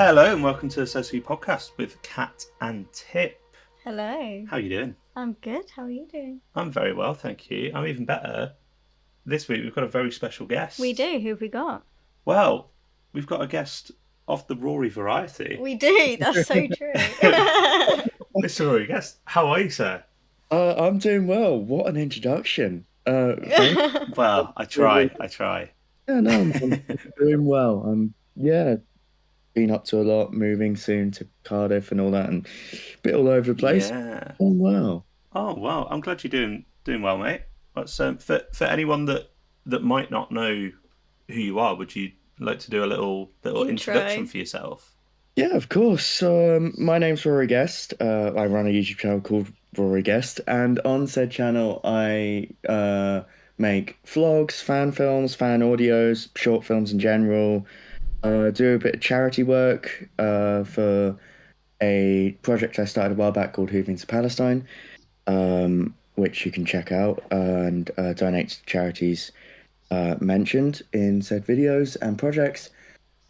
Hello and welcome to the Soci Podcast with Kat and Tip. Hello. How are you doing? I'm good. How are you doing? I'm very well, thank you. I'm even better. This week we've got a very special guest. We do. Who have we got? Well, we've got a guest of the Rory variety. We do. That's so true. Mr. Rory Guest, how are you, sir? I'm doing well. What an introduction. Well, I try. Yeah, no, I'm doing well. Been up to a lot, moving soon to Cardiff and all that, and a bit all over the place. Yeah. Oh wow. Oh well, I'm glad you're doing well, mate. That's for anyone that might not know who you are, would you like to do a little introduction for yourself? Yeah, of course. So my name's Ruaidhri Guest. I run a YouTube channel called Ruaidhri Guest, and on said channel I make vlogs, fan films, fan audios, short films in general. Do a bit of charity work for a project I started a while back called Moving to Palestine, which you can check out and donate to charities mentioned in said videos and projects.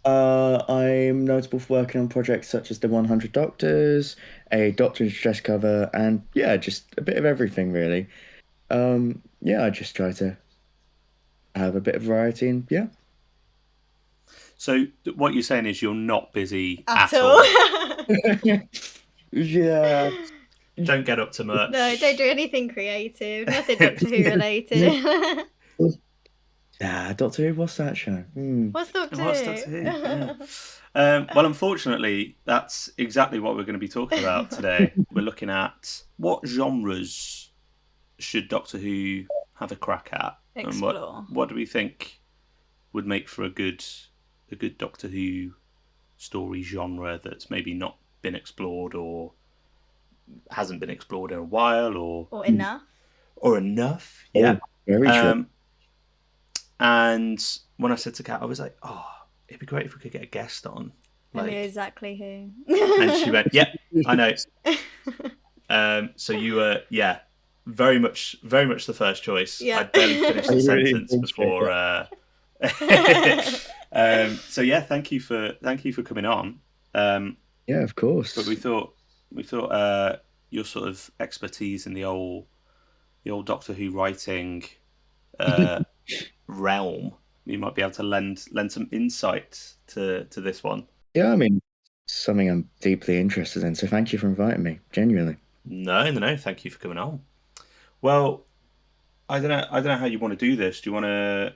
I'm notable for working on projects such as the 100 Doctors, a Doctor in Distress cover, and yeah, just a bit of everything really. I just try to have a bit of variety and yeah. So what you're saying is you're not busy at all. Yeah. Don't get up to much. No, don't do anything creative. Nothing Doctor Who related. Nah, Doctor Who, what's that show? What's Doctor Who? What's Doctor Who? Yeah. Well, unfortunately, that's exactly what we're going to be talking about today. We're looking at what genres should Doctor Who have a crack at, Explore. and what do we think would make for a good Doctor Who story genre that's maybe not been explored or hasn't been explored in a while, or enough. Yeah, very true. And when I said to Kat, I was like, "Oh, it'd be great if we could get a guest on." I knew exactly who. And she went, "Yeah, I know." So you were, very much the first choice. Yeah. I barely finished the sentence before. So yeah, thank you for coming on. Yeah, of course. But we thought your sort of expertise in the old Doctor Who writing realm, you might be able to lend some insight to this one. Yeah, I mean, something I'm deeply interested in. So thank you for inviting me. Genuinely. No. Thank you for coming on. Well, I don't know how you want to do this. Do you want to?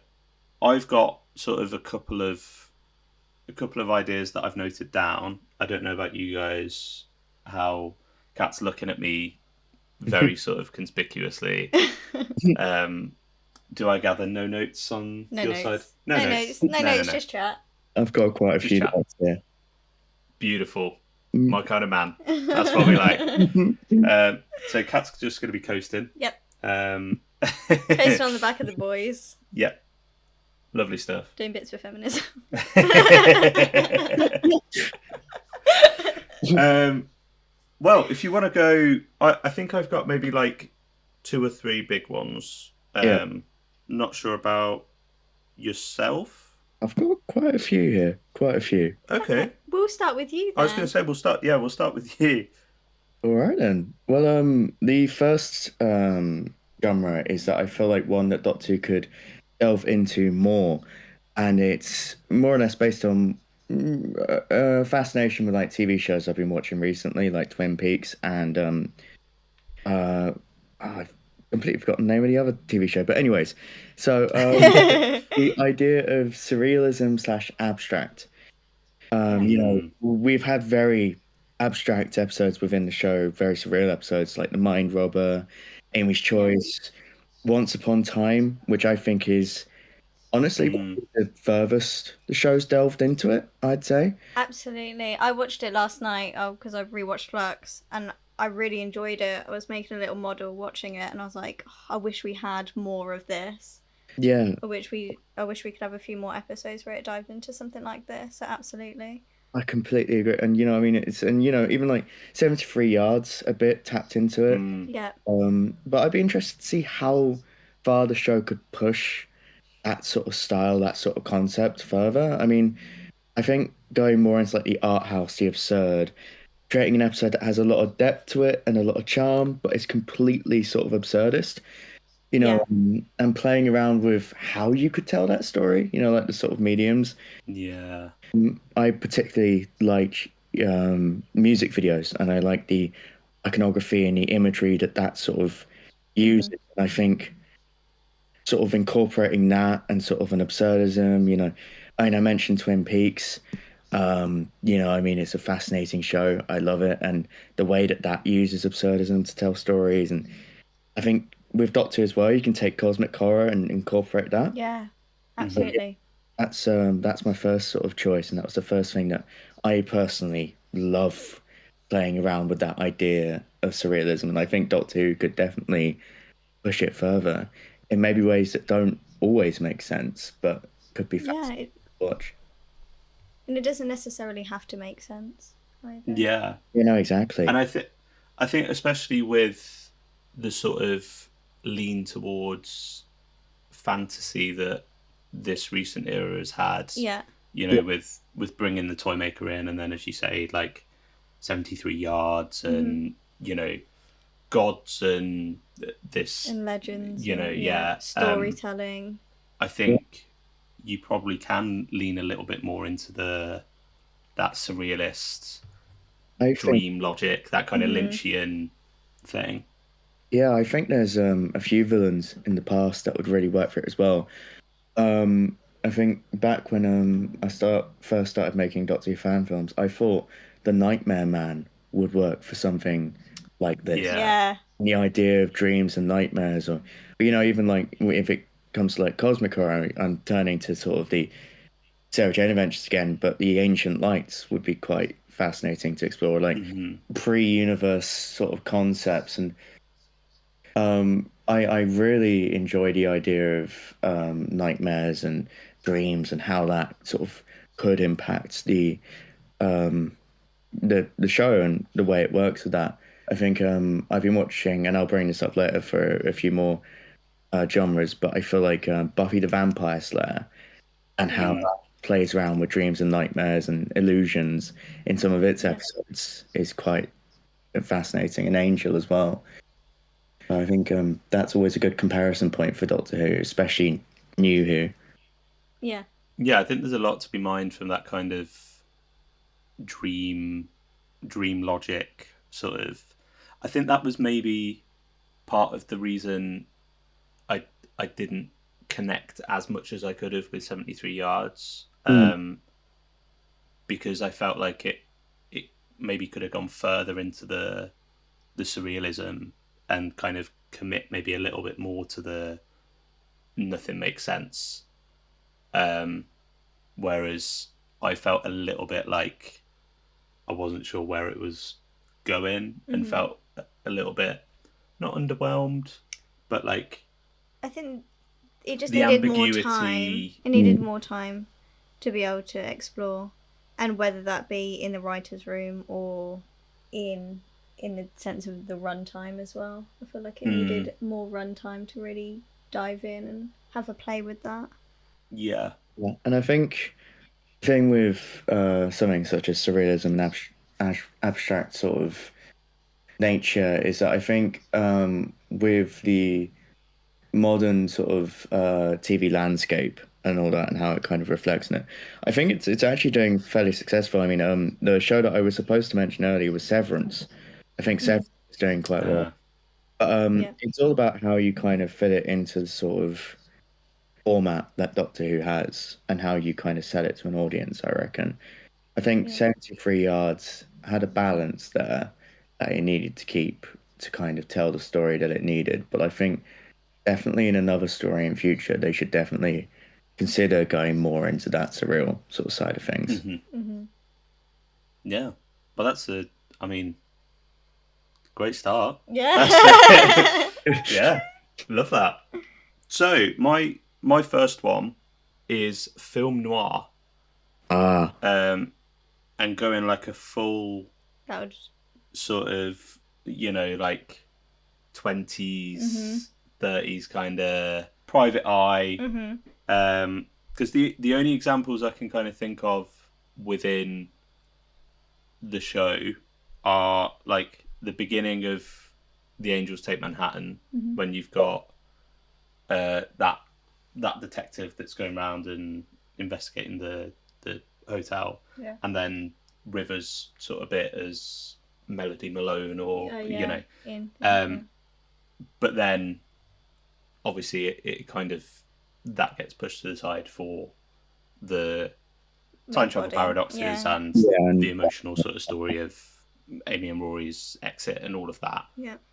I've got sort of a couple of ideas that I've noted down. I don't know about you guys. How Kat's looking at me very sort of conspicuously. Do I gather no notes on your side? No notes, just chat. I've got quite a few notes here. Beautiful. My kind of man. That's what we like. So Kat's just going to be coasting. Yep. Coasting on the back of the boys. Yep. Lovely stuff. Doing bits for feminism. Well, if you want to go, I think I've got maybe like 2 or 3 big ones. Not sure about yourself. I've got quite a few here. Okay. We'll start with you then. I was going to say we'll start with you. All right then. Well, the first genre is that I feel like one that Doctor Who could delve into more, and it's more or less based on fascination with like TV shows I've been watching recently, like Twin Peaks and I've completely forgotten the name of the other TV show, but anyways, so the idea of surrealism / abstract. We've had very abstract episodes within the show, very surreal episodes like The Mind Robber, Amy's Choice, Once Upon Time, which I think is honestly the furthest the show's delved into it, I'd say. Absolutely. I watched it last night because I rewatched Flux and I really enjoyed it. I was making a little model watching it and I was like, I wish we had more of this. Yeah. I wish we could have a few more episodes where it dived into something like this. So absolutely. I completely agree. And I mean even like 73 yards a bit tapped into it. Yeah. But I'd be interested to see how far the show could push that sort of style, that sort of concept further. I mean, I think going more into like the art house, the absurd, creating an episode that has a lot of depth to it and a lot of charm, but it's completely sort of absurdist, Yeah. and playing around with how you could tell that story, like the sort of mediums. Yeah. I particularly like music videos, and I like the iconography and the imagery that sort of uses. I think sort of incorporating that and sort of an absurdism, I mean, I mentioned Twin Peaks. I mean, it's a fascinating show. I love it, and the way that uses absurdism to tell stories, and I think with Doctor as well, you can take cosmic horror and incorporate that. Yeah. Mhm. Absolutely. That's my first sort of choice, and that was the first thing that I personally love playing around with that idea of surrealism, and I think Doctor Who could definitely push it further in maybe ways that don't always make sense, but could be Yeah. fascinating to watch. And it doesn't necessarily have to make sense either. Yeah. Exactly. And I think especially with the sort of lean towards fantasy that this recent era has had, Yeah. Yeah. with bringing the toy maker in, and then as you say, like 73 yards, and gods and this, And legends. yeah. Storytelling. I think you probably can lean a little bit more into that surrealist I think, dream logic, that kind of Lynchian thing. yeah, I think there's a few villains in the past that would really work for it as well. I think back when first started making Doctor Who fan films, I thought the Nightmare Man would work for something like this. Yeah. Yeah. The idea of dreams and nightmares, or even like if it comes to like cosmic horror, I'm turning to sort of the Sarah Jane Adventures again, but the Ancient Lights would be quite fascinating to explore, like pre-universe sort of concepts. And I really enjoy the idea of nightmares and dreams and how that sort of could impact the show and the way it works with that. I think I've been watching, and I'll bring this up later for a few more genres, but I feel like Buffy the Vampire Slayer and how that plays around with dreams and nightmares and illusions in some of its episodes is quite fascinating, and Angel as well. I think that's always a good comparison point for Doctor Who, especially New Who. Yeah. Yeah, I think there's a lot to be mined from that kind of dream logic sort of. I think that was maybe part of the reason I didn't connect as much as I could have with 73 yards, because I felt like it maybe could have gone further into the surrealism and kind of commit maybe a little bit more to the nothing makes sense, whereas I felt a little bit like I wasn't sure where it was going, and felt a little bit not underwhelmed, but like I think it just the needed more ambiguity. time. It needed more time to be able to explore, and whether that be in the writer's room or in the sense of the runtime as well. I feel like it needed more runtime to really dive in and have a play with that. Yeah. And I think the thing with something such as surrealism and abstract sort of nature is that I think with the modern sort of TV landscape and all that, and how it kind of reflects in it, I think it's actually doing fairly successful. I mean, the show that I was supposed to mention earlier was Severance. I think Severance is doing quite well. But it's all about how you kind of fit it into the sort of format that Doctor Who has and how you kind of sell it to an audience, I reckon. I think 73 Yards had a balance there that it needed to keep to kind of tell the story that it needed. But I think definitely in another story in future, they should definitely consider going more into that surreal sort of side of things. Yeah. Well, I mean, great start. Yeah. Yeah. Love that. So, my first one is film noir. And going like a full That would... sort of, like 20s, 30s kind of private eye. Because the only examples I can kind of think of within the show are like the beginning of The Angels Take Manhattan, when you've got that detective that's going around and investigating the hotel, and then Rivers sort of bit as Melody Malone, or but then obviously it kind of that gets pushed to the side for the time travel paradoxes and the emotional sort of story of Amy and Rory's exit and all of that.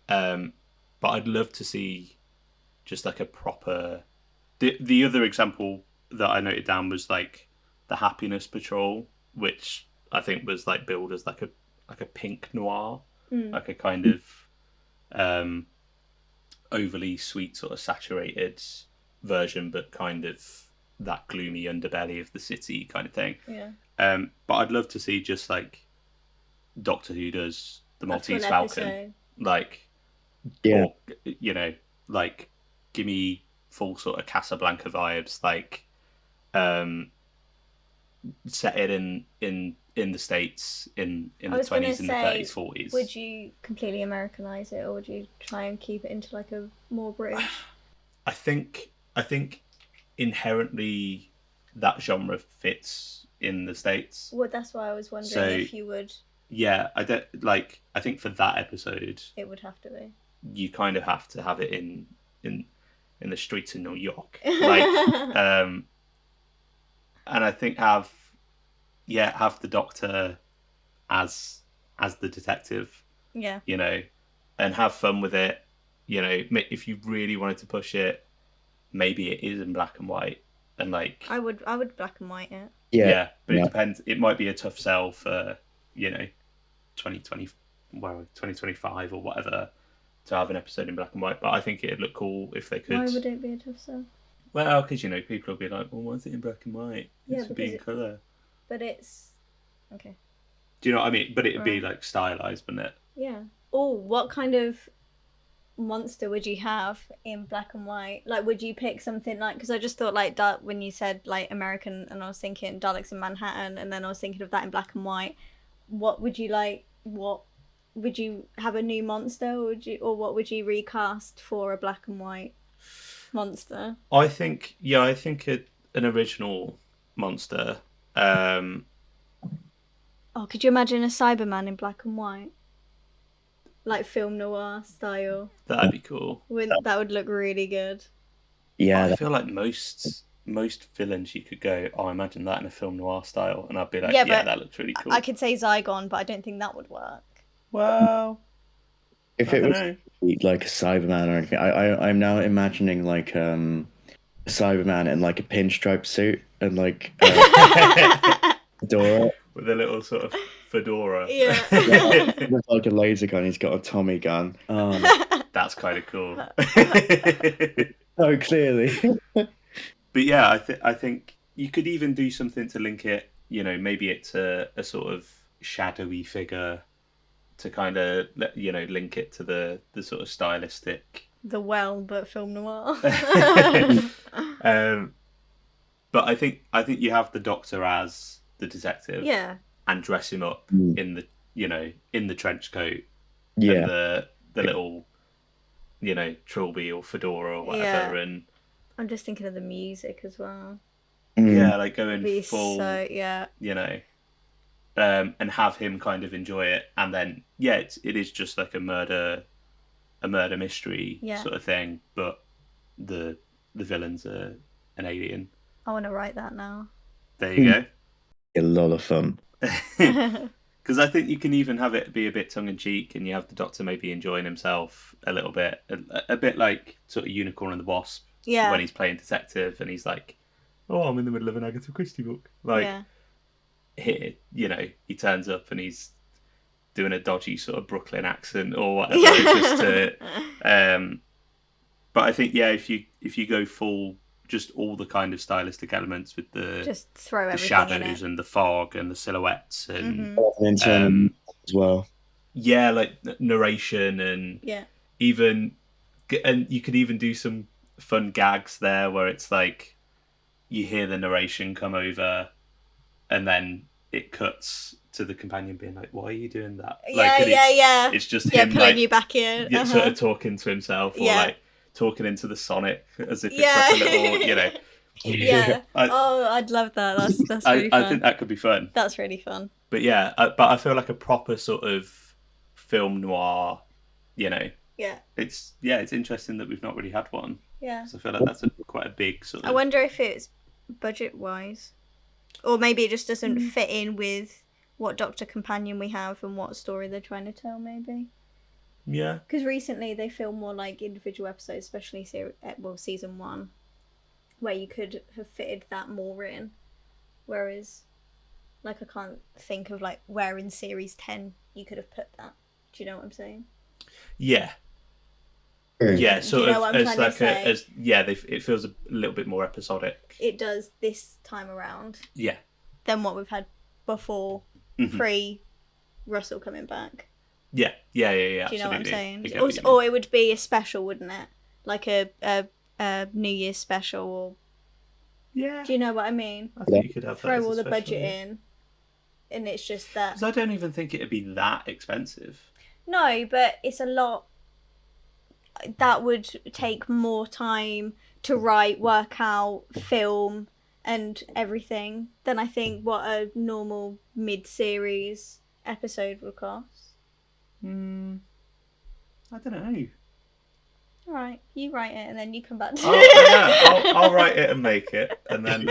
But I'd love to see just like a proper. The other example that I noted down was like the Happiness Patrol, which I think was like billed as like a pink noir, like a kind of overly sweet sort of saturated version, but kind of that gloomy underbelly of the city kind of thing. But I'd love to see just like Doctor Who does the Maltese Falcon, like, or, like give me full sort of Casablanca vibes, like set it in the States in the 20s and the 30s, 40s. Would you completely Americanize it, or would you try and keep it into like a more British? I think inherently that genre fits in the States. Well, that's why I was wondering if you would. Yeah, I don't like. I think for that episode, it would have to be. You kind of have to have it in the streets of New York, like, and I think have the Doctor as the detective, and have fun with it. If you really wanted to push it, maybe it is in black and white, and like I would black and white it. Yeah, but it depends. It might be a tough sell for 2025 or whatever to have an episode in black and white. But I think it'd look cool if they could. Why would it be a tough sell? Well, because people will be like, "Well, why is it in black and white? It should be in colour." But it's okay. Do you know what I mean? But it'd be like stylized, wouldn't it? Yeah. Oh, what kind of monster would you have in black and white? Like, would you pick something like? Because I just thought like that when you said like American, and I was thinking Daleks in Manhattan, and then I was thinking of that in black and white. What would you like? What would you have a new monster, or what would you recast for a black and white monster? I think an original monster. Oh, could you imagine a Cyberman in black and white? Like film noir style. That'd be cool. That would look really good. Yeah. I feel like most villains you could go, I imagine that in a film noir style, and I'd be like, yeah, that looks really cool. I could say Zygon, but I don't think that would work. Well, if it was like a Cyberman or anything, I'm now imagining like a Cyberman in like a pinstripe suit and like fedora. With a little sort of fedora. Yeah. With like a laser gun, he's got a Tommy gun. That's kind of cool. Oh, clearly. But yeah, I think you could even do something to link it, maybe it's a sort of shadowy figure to kind of, link it to the sort of stylistic. The Well, but film noir. But I think you have the Doctor as the detective. Yeah. And dress him up in the, in the trench coat. Yeah. And the little, trilby or fedora or whatever. Yeah. And I'm just thinking of the music as well. Yeah, like going full, and have him kind of enjoy it, and then it is just like a murder mystery sort of thing, but the villain's an alien. I want to write that now. There you go. A lot of fun. Because I think you can even have it be a bit tongue in cheek, and you have the Doctor maybe enjoying himself a little bit, a bit like sort of Unicorn and the Wasp. Yeah. When he's playing detective, and he's like, "Oh, I'm in the middle of an Agatha Christie book." Like, he turns up and he's doing a dodgy sort of Brooklyn accent or whatever, just to. But I think if you go full, just all the kind of stylistic elements with just throw the everything shadows in it. and the fog and the silhouettes and as well. Yeah, like narration and even, and you could even do some fun gags there where it's like you hear the narration come over and then it cuts to the companion being like, "Why are you doing that?" Yeah, and yeah. It's just Yeah, him pulling like you back in. sort of talking to himself, or Yeah. like talking into the Sonic as if it's like a little, Yeah. I'd love that. That's really fun. I think that could be fun. That's really fun. But yeah, but I feel like a proper sort of film noir, Yeah. it's interesting that we've not really had one. Yeah. So I feel like that's quite a big sort of. I wonder if it's budget wise, or maybe it just doesn't fit in with what Doctor Companion we have and what story they're trying to tell. Maybe. Yeah. Because recently they filmed more like individual episodes, especially season 1, where you could have fitted that more in, whereas, like, I can't think of like where in series 10 you could have put that. Do you know what I'm saying? Yeah. Yeah, Do you know what I'm trying to say? It feels a little bit more episodic. It does this time around. Yeah. Than what we've had before, pre Russell coming back. Yeah. Do you know what I'm saying? Or it would be a special, wouldn't it? Like a New Year's special. Or... Yeah. Do you know what I mean? I think you could have throw all the budget in, and it's just that. Because I don't even think it'd be that expensive. No, but it's a lot. That would take more time to write, work out, film, and everything than I think what a normal mid-series episode would cost. I don't know. Alright, you write it and then you come back to it. I'll write it and make it, and then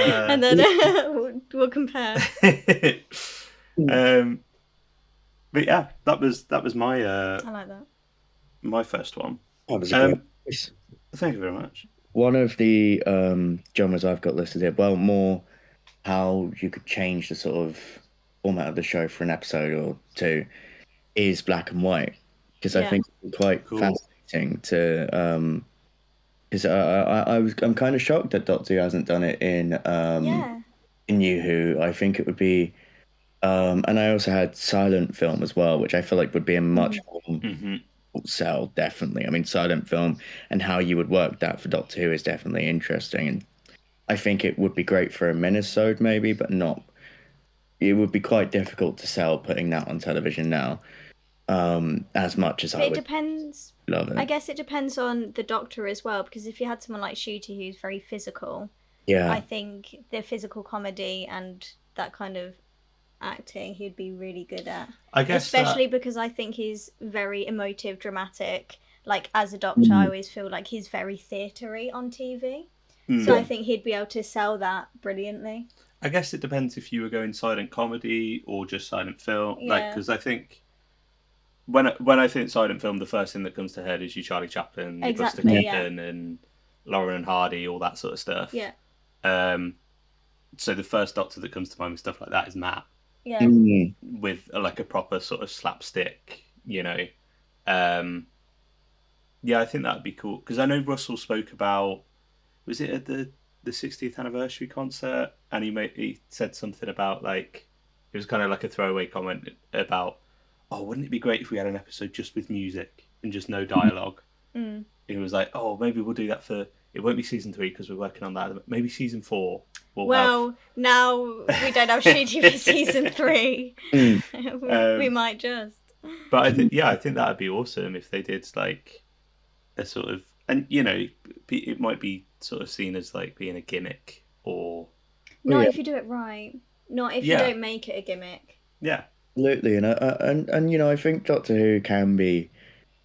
we'll compare. But yeah, that was my I like that. My first one. That was a great choice. Thank you very much. One of the genres I've got listed here, well, more how you could change the sort of format of the show for an episode or two, is black and white, because I think it's quite fascinating to because I'm kind of shocked that Doctor Who hasn't done it in New Who. I think it would be and I also had silent film as well, which I feel like would be a much more sell, definitely. I mean, silent film and how you would work that for Doctor Who is definitely interesting, and I think it would be great for a minisode maybe, but not. It would be quite difficult to sell putting that on television now, as much as I would. It depends. Love it. I guess it depends on the Doctor as well, because if you had someone like Shooty who's very physical, I think the physical comedy and that kind of acting he'd be really good at. I guess especially because I think he's very emotive, dramatic. Like, as a Doctor, I always feel like he's very theatre-y on TV. So I think he'd be able to sell that brilliantly. I guess it depends if you were going silent comedy or just silent film. Because I think when I think silent film, the first thing that comes to head is your Charlie Chaplin, your Buster Keaton, and Lauren and Hardy, all that sort of stuff. Yeah. So the first Doctor that comes to mind with stuff like that is Matt. Yeah. With like a proper sort of slapstick, Yeah, I think that'd be cool, because I know Russell spoke about, was it at the 60th anniversary concert, and he said something about, like, it was kind of like a throwaway comment about, oh, wouldn't it be great if we had an episode just with music and just no dialogue? He was like, oh, maybe we'll do that for, it won't be season 3 because we're working on that, maybe season 4. Now we don't have Shooty for season 3. We might just. But I think that'd be awesome if they did like a sort of, and it might be sort of seen as like being a gimmick, or not if you do it right. Not if you don't make it a gimmick. Yeah, absolutely, and I think Doctor Who can be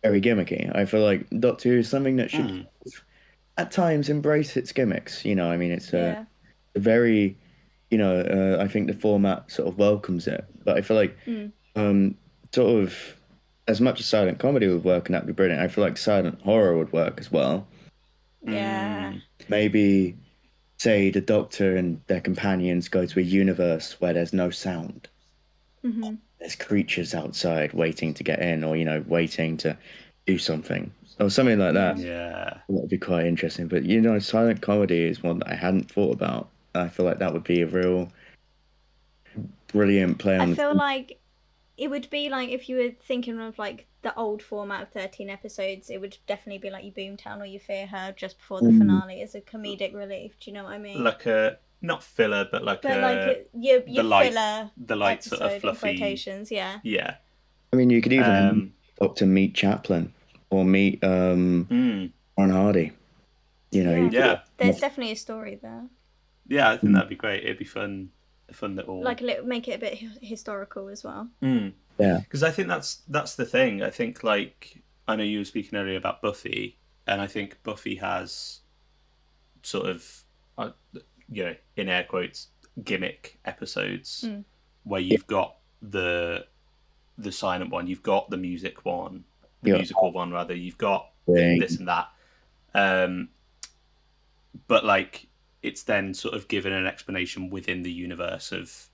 very gimmicky. I feel like Doctor Who is something that should at times embrace its gimmicks. I mean, it's a very, I think the format sort of welcomes it. But I feel like, sort of, as much as silent comedy would work and that'd be brilliant, I feel like silent horror would work as well. Yeah. Maybe, say, the Doctor and their companions go to a universe where there's no sound. There's creatures outside waiting to get in, or, waiting to do something. Or something like that. Yeah. That would be quite interesting. But, silent comedy is one that I hadn't thought about. I feel like that would be a real brilliant play on. I feel like it would be like, if you were thinking of like the old format of 13 episodes, it would definitely be like your Boomtown or your Fear Her just before the finale as a comedic relief. Do you know what I mean? Like a not filler, but like But like a your light filler the light sort of episode in fluffy. quotations, yeah. Yeah. I mean, you could even have Um. Doctor Meet Chaplin or meet Mm, Ron Hardy. You know, you Yeah. could yeah. There's definitely a story there. Yeah. I think that'd be great. It'd be fun. A fun little. Like make it a bit historical as well. yeah, Because I think that's the thing. I think like I know you were speaking earlier about Buffy, and I think Buffy has sort of, in air quotes, gimmick episodes where yeah, you've got the silent one, you've got the music one, the yeah, musical one rather, you've got yeah, this and that, um, but like it's then sort of given an explanation within the universe of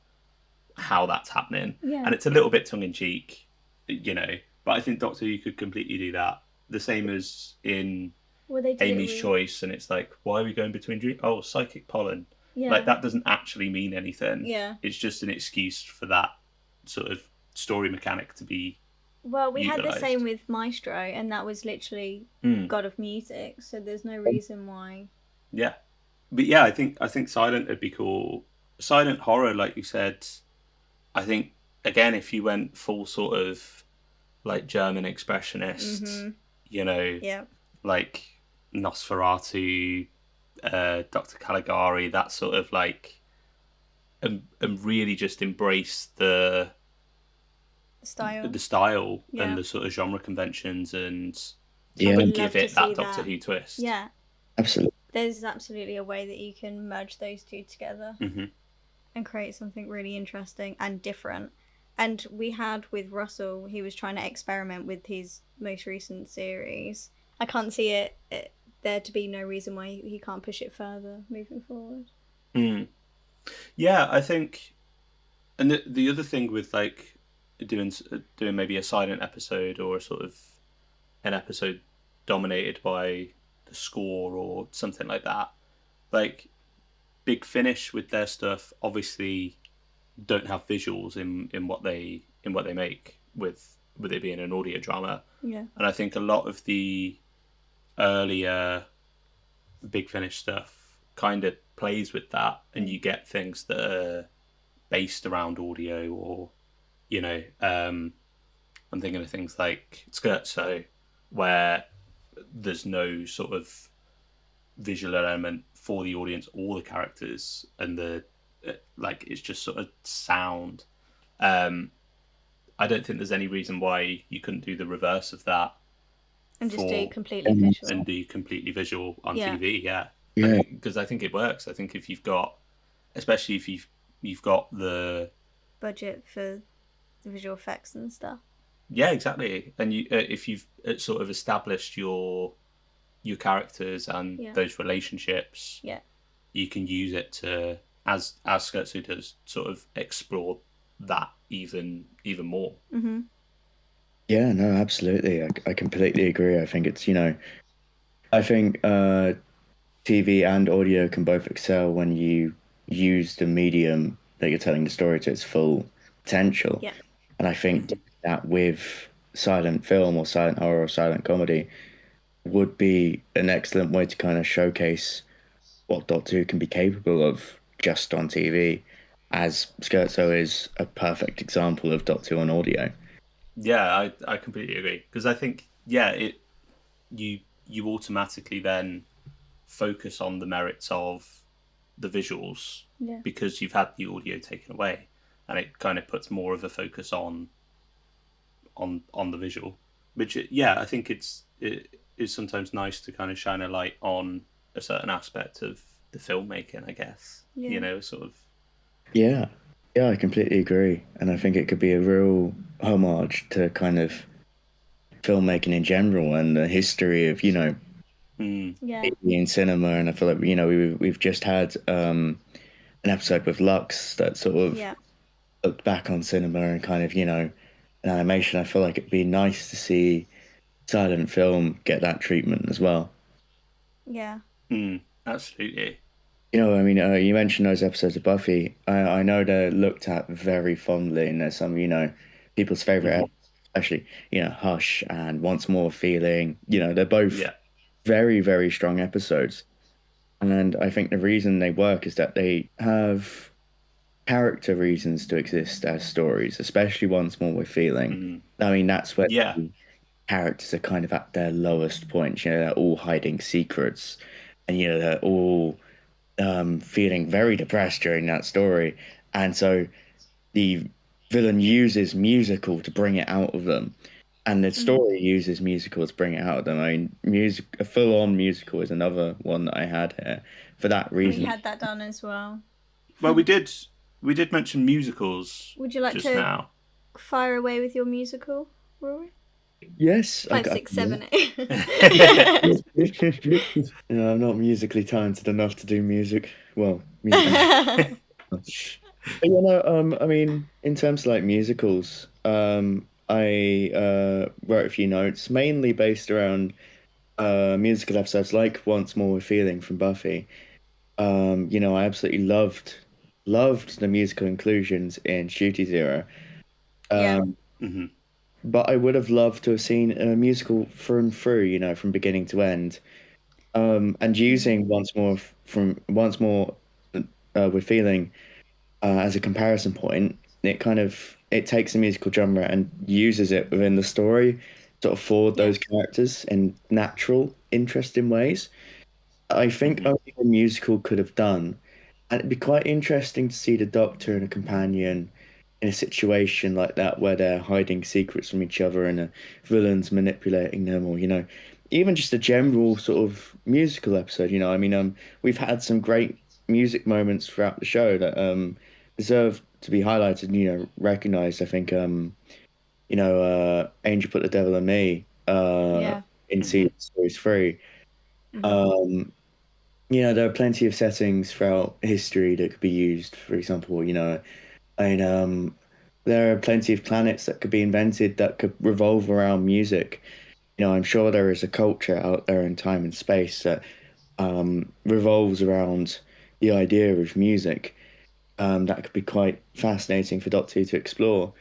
how that's happening, Yeah. and it's a little bit tongue in cheek, But I think Doctor Who could completely do that. The same as in Well, they did Amy's Choice, and it's like, why are we going between dreams? Oh, psychic pollen. Yeah. Like that doesn't actually mean anything. Yeah. It's just an excuse for that sort of story mechanic to be. Well, we had the utilised. same with Maestro, and that was literally God of Music. So there's no reason why. Yeah, but yeah, I think silent would be cool. Silent horror, like you said. I think again, if you went full sort of like German expressionist, Yeah. like Nosferatu, Dr. Caligari, that sort of like, and really just embrace the Style. and the sort of genre conventions and yeah, would give love it to that see Doctor that. Who twist. Yeah. absolutely. There's absolutely a way that you can merge those two together and create something really interesting and different. And we had with Russell, he was trying to experiment with his most recent series. I can't see it there to be no reason why he can't push it further moving forward. Yeah, I think, and the other thing with like doing maybe a silent episode or a sort of an episode dominated by the score or something like that, like Big Finish with their stuff obviously don't have visuals in what they make with it being an audio drama. Yeah. And I think a lot of the earlier Big Finish stuff kind of plays with that, and you get things that are based around audio, or I'm thinking of things like Scherzo, where there's no sort of visual element for the audience or the characters, and it's just sort of sound. I don't think there's any reason why you couldn't do the reverse of that and just do completely visual. And do completely visual on Yeah. TV. Yeah, Yeah, because I think it works. I think if you've got, especially if you've got the budget for the visual effects and stuff. yeah, exactly, and you if you've sort of established your characters and those relationships, you can use it to, as Scherzo does, sort of explore that even more. yeah, no, absolutely. I completely agree. I think it's, I think TV and audio can both excel when you use the medium that you're telling the story to its full potential. Yeah. And I think that with silent film or silent horror or silent comedy would be an excellent way to kind of showcase what Doctor Who can be capable of just on TV, as Scherzo is a perfect example of Doctor Who on audio. Yeah, I completely agree, because I think you automatically then focus on the merits of the visuals because you've had the audio taken away, and it kind of puts more of a focus on the visual, which I think it is sometimes nice to kind of shine a light on a certain aspect of the filmmaking, I guess. Sort of. Yeah, I completely agree, and I think it could be a real homage to kind of filmmaking in general and the history of in cinema. And I feel like we've just had an episode with Lux that sort of looked back on cinema and kind of an animation. I feel like it'd be nice to see silent film get that treatment as well. Yeah. Absolutely. I mean, you mentioned those episodes of Buffy. I know they're looked at very fondly, and there's some, people's favorite, especially, Hush and Once More Feeling. They're both very, very strong episodes. And I think the reason they work is that they have character reasons to exist as stories, especially Once More We're Feeling. Mm. I mean, that's where Yeah. the characters are kind of at their lowest point. You know, they're all hiding secrets, and you know they're all feeling very depressed during that story, and so the villain uses musical to bring it out of them, and the story uses musical to bring it out of them. I mean, a full-on musical is another one that I had here for that We reason. had that done as well. Well, we did mention musicals Would you like just to now. fire away with your musical, Rory? Yes, 5, 6, 7, 8. I'm not musically talented enough to do music. Well, music. But, I mean, in terms of like musicals, I wrote a few notes, mainly based around musical episodes like Once More With Feeling from Buffy. I absolutely loved the musical inclusions in Shooty Zero. Yeah. Mhm. But I would have loved to have seen a musical through and through, from beginning to end. And using Once More With Feeling as a comparison point, it takes the musical genre and uses it within the story, sort of forward those characters in natural, interesting ways. I think only a musical could have done, and it'd be quite interesting to see the Doctor and a companion in a situation like that where they're hiding secrets from each other and a villain's manipulating them, or even just a general sort of musical episode. I mean, we've had some great music moments throughout the show that deserve to be highlighted and recognized. I think Angel Put the Devil in Me in series 3. There are plenty of settings throughout history that could be used. For example, there are plenty of planets that could be invented that could revolve around music. I'm sure there is a culture out there in time and space that revolves around the idea of music. That could be quite fascinating for Doctor Who to explore.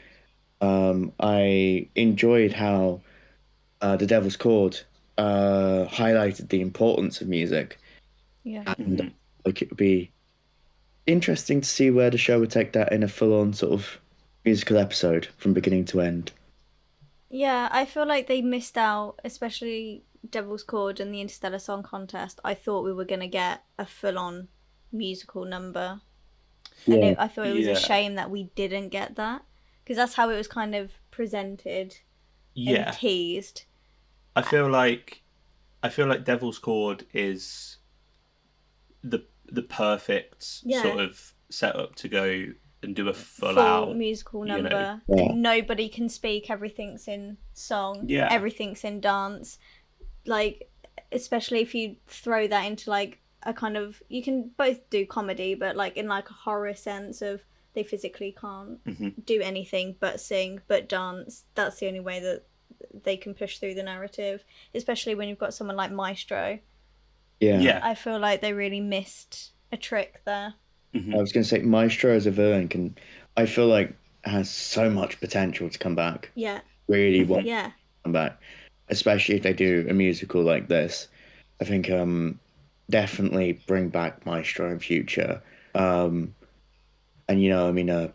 I enjoyed how The Devil's Chord highlighted the importance of music. Yeah. And like it would be interesting to see where the show would take that in a full-on sort of musical episode from beginning to end. Yeah, I feel like they missed out, especially Devil's Chord and the Interstellar Song Contest. I thought we were going to get a full-on musical number. And I thought it was a shame that we didn't get that, because that's how it was kind of presented and teased. I feel like Devil's Chord is the perfect sort of setup to go and do a full out musical number. Nobody can speak, everything's in song, everything's in dance. Like, especially if you throw that into like a kind of, you can both do comedy, but like in like a horror sense of they physically can't do anything but sing, but dance. That's the only way that they can push through the narrative, especially when you've got someone like Maestro. I feel like they really missed a trick there. I was going to say Maestro as a villain I feel like has so much potential to come back. Really want to come back, especially if they do a musical like this. I think definitely bring back Maestro in future. And I mean, a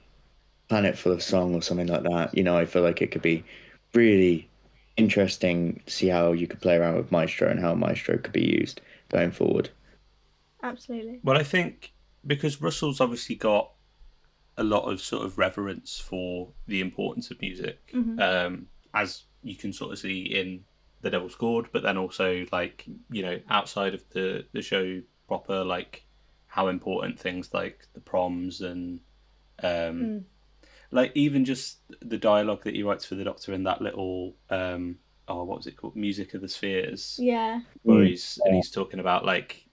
Planet Full of Song or something like that. I feel like it could be really interesting to see how you could play around with Maestro and how Maestro could be used going forward. Absolutely. Well, I think because Russell's obviously got a lot of sort of reverence for the importance of music, as you can sort of see in The Devil's Chord, but then also like, outside of the show proper, like how important things like the proms and like even just the dialogue that he writes for the Doctor in that little what was it called? Music of the Spheres. Where he's talking about like,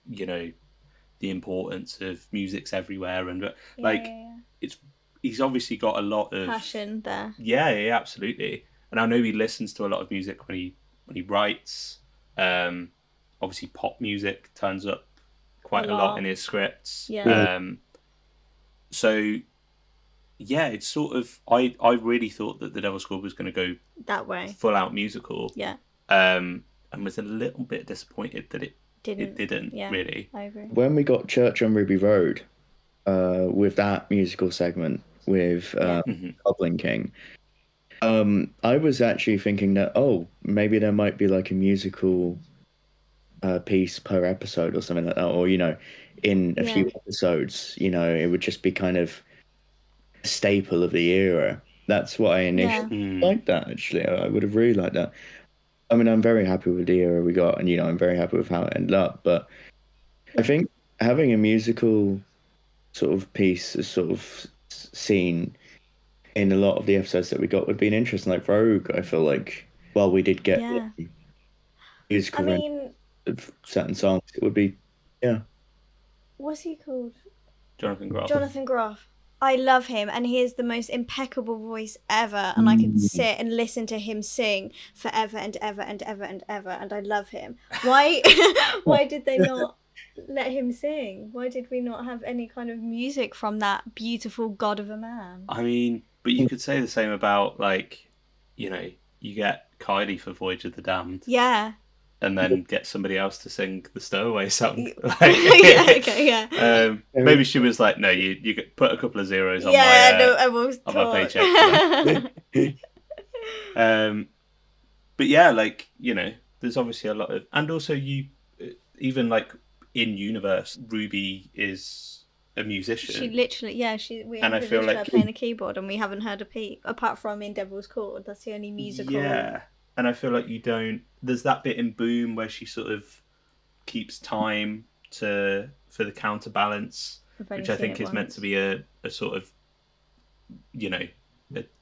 the importance of music's everywhere and he's obviously got a lot of passion there. Yeah, absolutely. And I know he listens to a lot of music when he writes. Obviously pop music turns up quite a lot in his scripts. So yeah, it's sort of I really thought that The Devil's Chord was going to go that way, full out musical. And was a little bit disappointed that it Didn't. it didn't Yeah, really. I agree. When we got Church on Ruby Road, with that musical segment with Mhm. Goblin King, I was actually thinking that maybe there might be like a musical piece per episode or something like that, or in a few episodes, it would just be kind of a staple of the era. That's what I initially liked. That actually, I would have really liked that. I mean, I'm very happy with the era we got, and I'm very happy with how it ended up. But I think having a musical sort of piece, sort of scene in a lot of the episodes that we got would be an interesting. Like Rogue, I feel like, well, we did get musical of certain songs. It would be, what's he called? Jonathan Groff. Jonathan Groff. I love him, and he has the most impeccable voice ever, and I could sit and listen to him sing forever and ever and ever and ever, and I love him. Why did they not let him sing? Why did we not have any kind of music from that beautiful god of a man? I mean, but you could say the same about, like, you get Kylie for Voyage of the Damned. Yeah. And then get somebody else to sing the Stowaway song. Maybe she was like, "No, you put a couple of zeros on my paycheck." But yeah, like there's obviously a lot of, and also even like in universe, Ruby is a musician. She literally, we introduced her playing the keyboard, and we haven't heard a peep apart from in Devil's Court. That's the only musical. Yeah. And I feel like there's that bit in Boom where she sort of keeps time for the counterbalance, which I think is meant to be a sort of,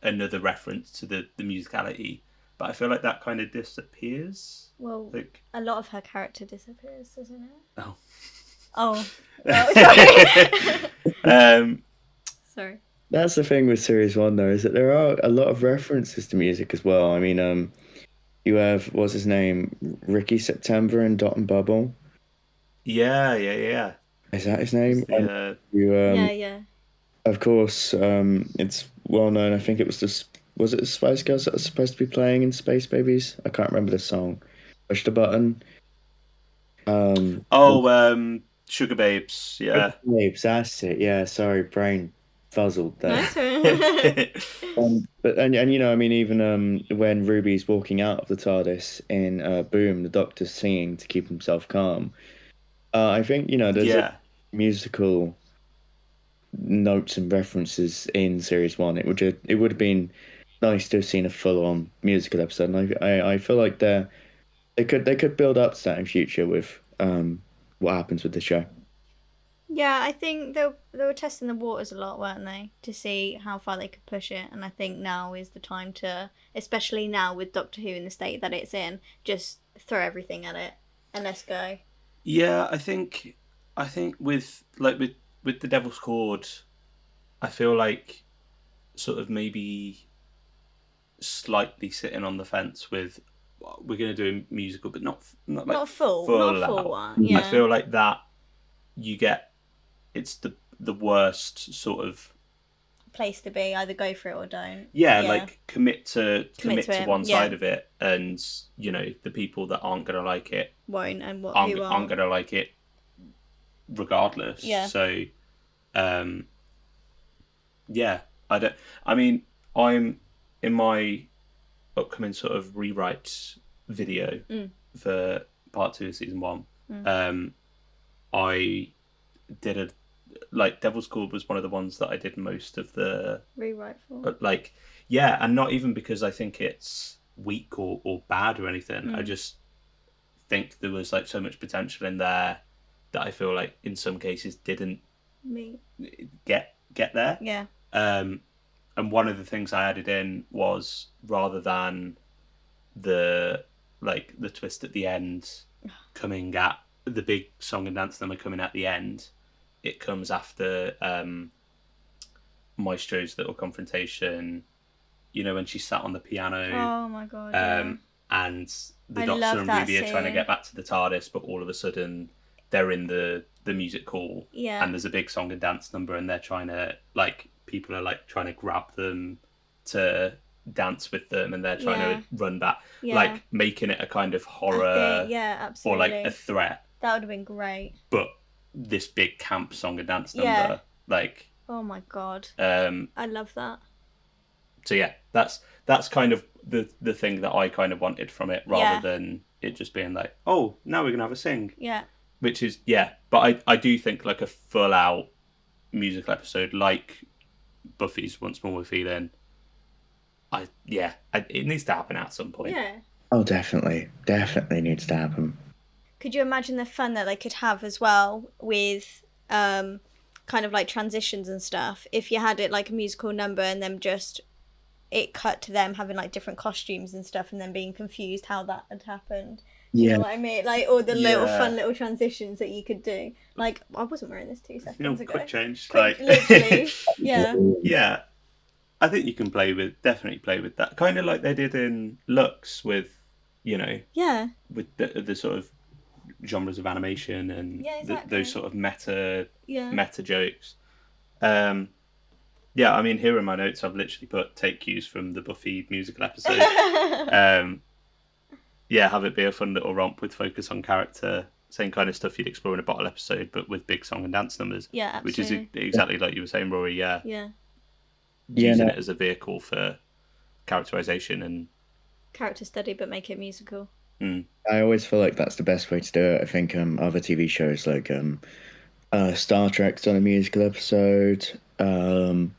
another reference to the musicality. But I feel like that kind of disappears. Well, a lot of her character disappears, doesn't it? Oh. Oh. Sorry. Sorry. That's the thing with Series 1, though, is that there are a lot of references to music as well. I mean, you have, what's his name? Ricky September and Dot and Bubble. Yeah. Is that his name? Yeah. Of course, it's well known. I think it was was it the Spice Girls that was supposed to be playing in Space Babies? I can't remember the song. Push the Button. Sugar Babes. Yeah. Sugar Babes, that's it. Yeah, sorry, brain fuzzled there. But I mean, even when Ruby's walking out of the TARDIS in Boom, the Doctor's singing to keep himself calm. I think there's musical notes and references in Series 1. It would have been nice to have seen a full-on musical episode, and I feel like they could build up to that in future with what happens with the show. Yeah, I think they were testing the waters a lot, weren't they, to see how far they could push it. And I think now is the time to, especially now with Doctor Who in the state that it's in, just throw everything at it and let's go. Yeah, I think with the Devil's Cord, I feel like sort of maybe slightly sitting on the fence with we're going to do a musical, but not like full one. Yeah. I feel like that it's the worst sort of place to be. Either go for it or don't. Yeah. Like commit to one side of it, and the people that aren't going to like it won't, and aren't going to like it regardless. Yeah. So, I'm in my upcoming sort of rewrite video for part 2 of season 1. I did Devil's Cord was one of the ones that I did most of the rewrite for. And not even because I think it's weak or bad or anything. I just think there was so much potential in there that I feel like in some cases didn't get there. Yeah. And one of the things I added in was, rather than the twist at the end coming at the big song and dance number coming at the end, it comes after Maestro's little confrontation, when she sat on the piano. Oh my god. And the Doctor and Ruby are trying to get back to the TARDIS, but all of a sudden they're in the music hall. Yeah. And there's a big song and dance number, and they're trying to people are trying to grab them to dance with them, and they're trying to run back, making it a kind of horror absolutely. or a threat. That would have been great. but this big camp song and dance number, Yeah. like. Oh my god. I love that. So yeah, that's kind of the thing that I kind of wanted from it, rather than it just being like, oh, now we're gonna have a sing. Yeah. Which is but I do think like a full out musical episode like Buffy's Once More We're Feeling. It needs to happen at some point. Yeah. Oh, definitely needs to happen. Could you imagine the fun that they could have as well with kind of like transitions and stuff? If you had it like a musical number and then just it cut to them having like different costumes and stuff and then being confused how that had happened. You know what I mean? Like all the little fun little transitions that you could do. Like, I wasn't wearing this 2 seconds ago. Quick change. Literally. Yeah. Yeah. I think you can definitely play with that. Kind of like they did in Lux with, Yeah. with the sort of genres of animation and those sort of meta jokes. I mean, here in my notes, I've literally put take cues from the Buffy musical episode. Have it be a fun little romp with focus on character. Same kind of stuff you'd explore in a bottle episode, but with big song and dance numbers. Yeah, absolutely. Which is exactly like you were saying, Rory. Yeah. Using it as a vehicle for characterization and character study, but make it musical. I always feel like that's the best way to do it. I think other TV shows like Star Trek's done a musical episode,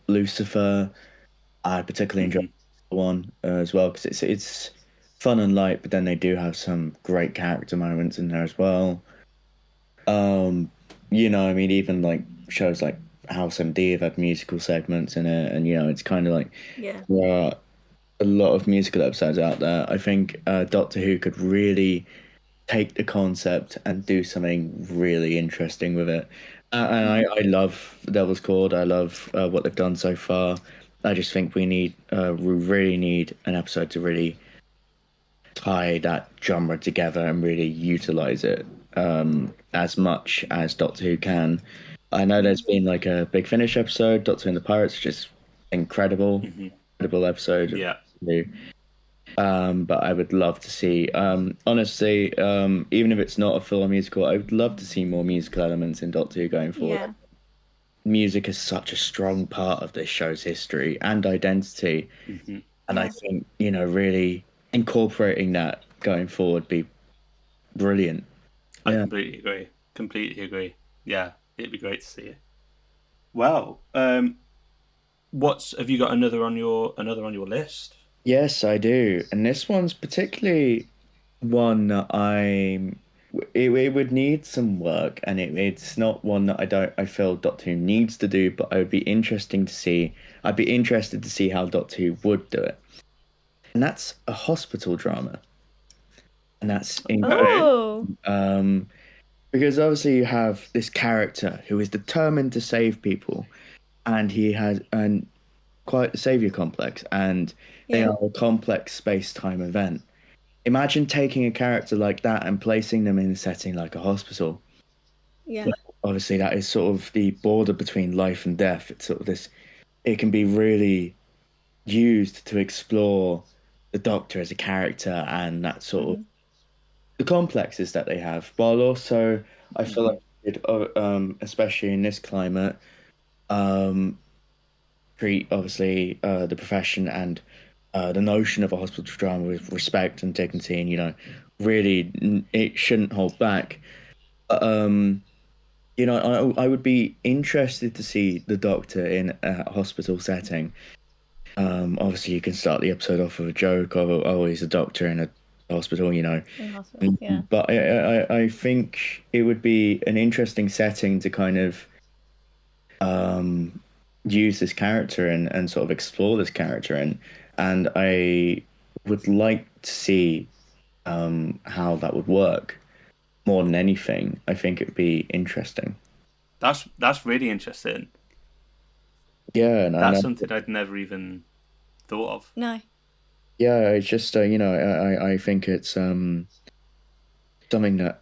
Lucifer. I particularly enjoy the one as well because it's fun and light, but then they do have some great character moments in there as well. I mean, even like shows like House MD have had musical segments in it, and it's kind of like there are a lot of musical episodes out there. I think Doctor Who could really take the concept and do something really interesting with it. And I love The Devil's Cord. I love what they've done so far. I just think we really need an episode to really tie that genre together and really utilize it as much as Doctor Who can. I know there's been like a Big Finish episode, Doctor Who and the Pirates, which is incredible episode. Yeah. But I would love to see, honestly, even if it's not a full musical, I would love to see more musical elements in Doctor Who going forward. Yeah. Music is such a strong part of this show's history and identity. And I think, really incorporating that going forward would be brilliant. I completely agree. Yeah, it'd be great to see it. Well, have you got another on your list? Yes, I do, and this one's particularly one that it would need some work, and it's not one that I feel Doctor Who needs to do, but I'd be interested to see how Doctor Who would do it, and that's a hospital drama, and that's incredible. Because obviously you have this character who is determined to save people, and he has quite a savior complex, and they are a complex space-time event. Imagine taking a character like that and placing them in a setting like a hospital. Yeah. But obviously, that is sort of the border between life and death. It's sort of this. It can be really used to explore the Doctor as a character and that sort of the complexes that they have, while also I feel like it, especially in this climate, treat obviously the profession and the notion of a hospital drama with respect and dignity, and really it shouldn't hold back. I would be interested to see the Doctor in a hospital setting. Obviously, you can start the episode off with a joke of, oh, he's a doctor in a hospital, In hospital, yeah. But I think it would be an interesting setting to kind of use this character and sort of explore this character in. And I would like to see how that would work more than anything. I think it would be interesting. That's really interesting. Yeah, that's something I'd never even thought of. No. Yeah, it's just I think it's something that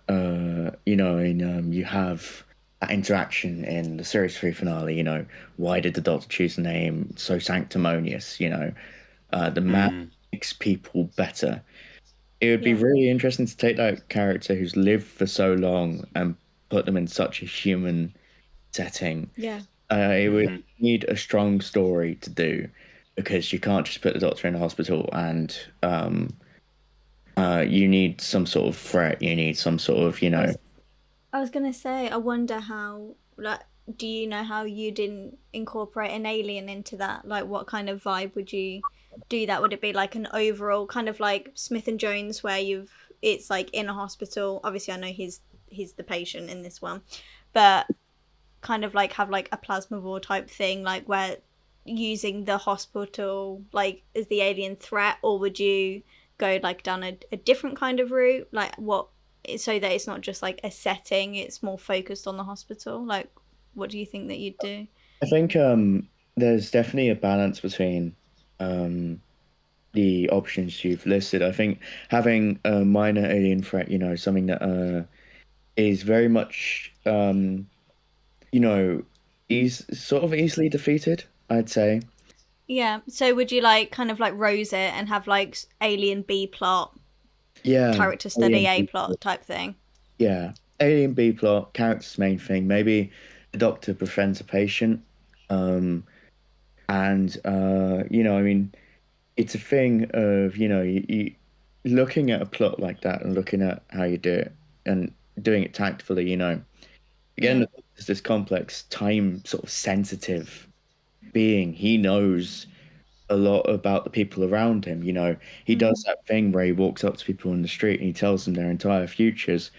you have that interaction in the series 3 finale. Why did the Doctor choose the name so sanctimonious? The man makes people better. it would be Yeah. really interesting to take that character who's lived for so long and put them in such a human setting. Yeah. It would Mhm. need a strong story to do because you can't just put the doctor in a hospital and you need some sort of threat. You need some sort of, I was I was gonna say, I wonder how, like, do you know how you didn't incorporate an alien into that? Like, what kind of vibe would you do that? Would it be like an overall kind of like Smith and Jones, where it's like in a hospital? Obviously, I know he's the patient in this one, but kind of like have like a plasma war type thing, like where using the hospital like as the alien threat, or would you go like down a different kind of route, like what, so that it's not just like a setting, it's more focused on the hospital? Like, what do you think that you'd do? I think there's definitely a balance between um, the options you've listed. I think having a minor alien threat, something that is very much, you know, is sort of easily defeated, I'd say. Yeah, so would you like kind of like rose it and have like alien B plot, Yeah, character study alien A B plot plot. type thing? Yeah, alien B plot, character's main thing. Maybe the doctor befriends a patient, um, and I mean, it's a thing of you looking at a plot like that and looking at how you do it and doing it tactfully. Yeah. Again, there's this complex, time sort of sensitive being. He knows a lot about the people around him. He Mm-hmm. does that thing where he walks up to people in the street and he tells them their entire futures.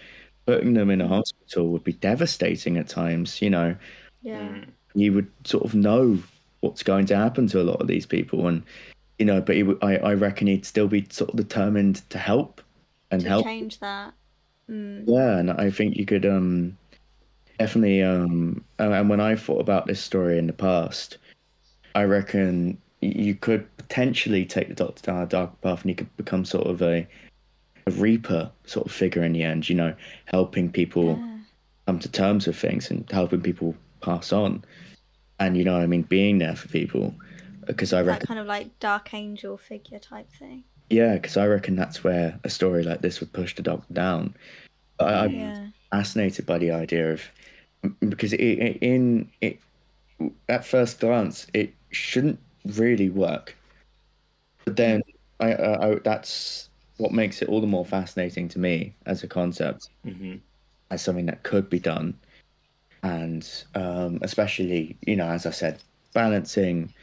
Putting them in a Mm-hmm. hospital would be devastating at times. Yeah. Mm. You would sort of know what's going to happen to a lot of these people, and but I reckon he'd still be sort of determined to help and To help. change that. Mm. Yeah, and I think you could definitely and when I thought about this story in the past, I reckon you could potentially take the Doctor down a dark path, and you could become sort of a Reaper sort of figure in the end. Helping people Yeah. come to terms with things and helping people pass on, and I mean, being there for people, because I That reckon, kind of like dark angel figure type thing. yeah, because I reckon that's where a story like this would push the Doctor down. I'm Mm. Yeah. fascinated by the idea of, because it at first glance it shouldn't really work, but then that's what makes it all the more fascinating to me as a concept, Mhm. as something that could be done, and especially as I said, balancing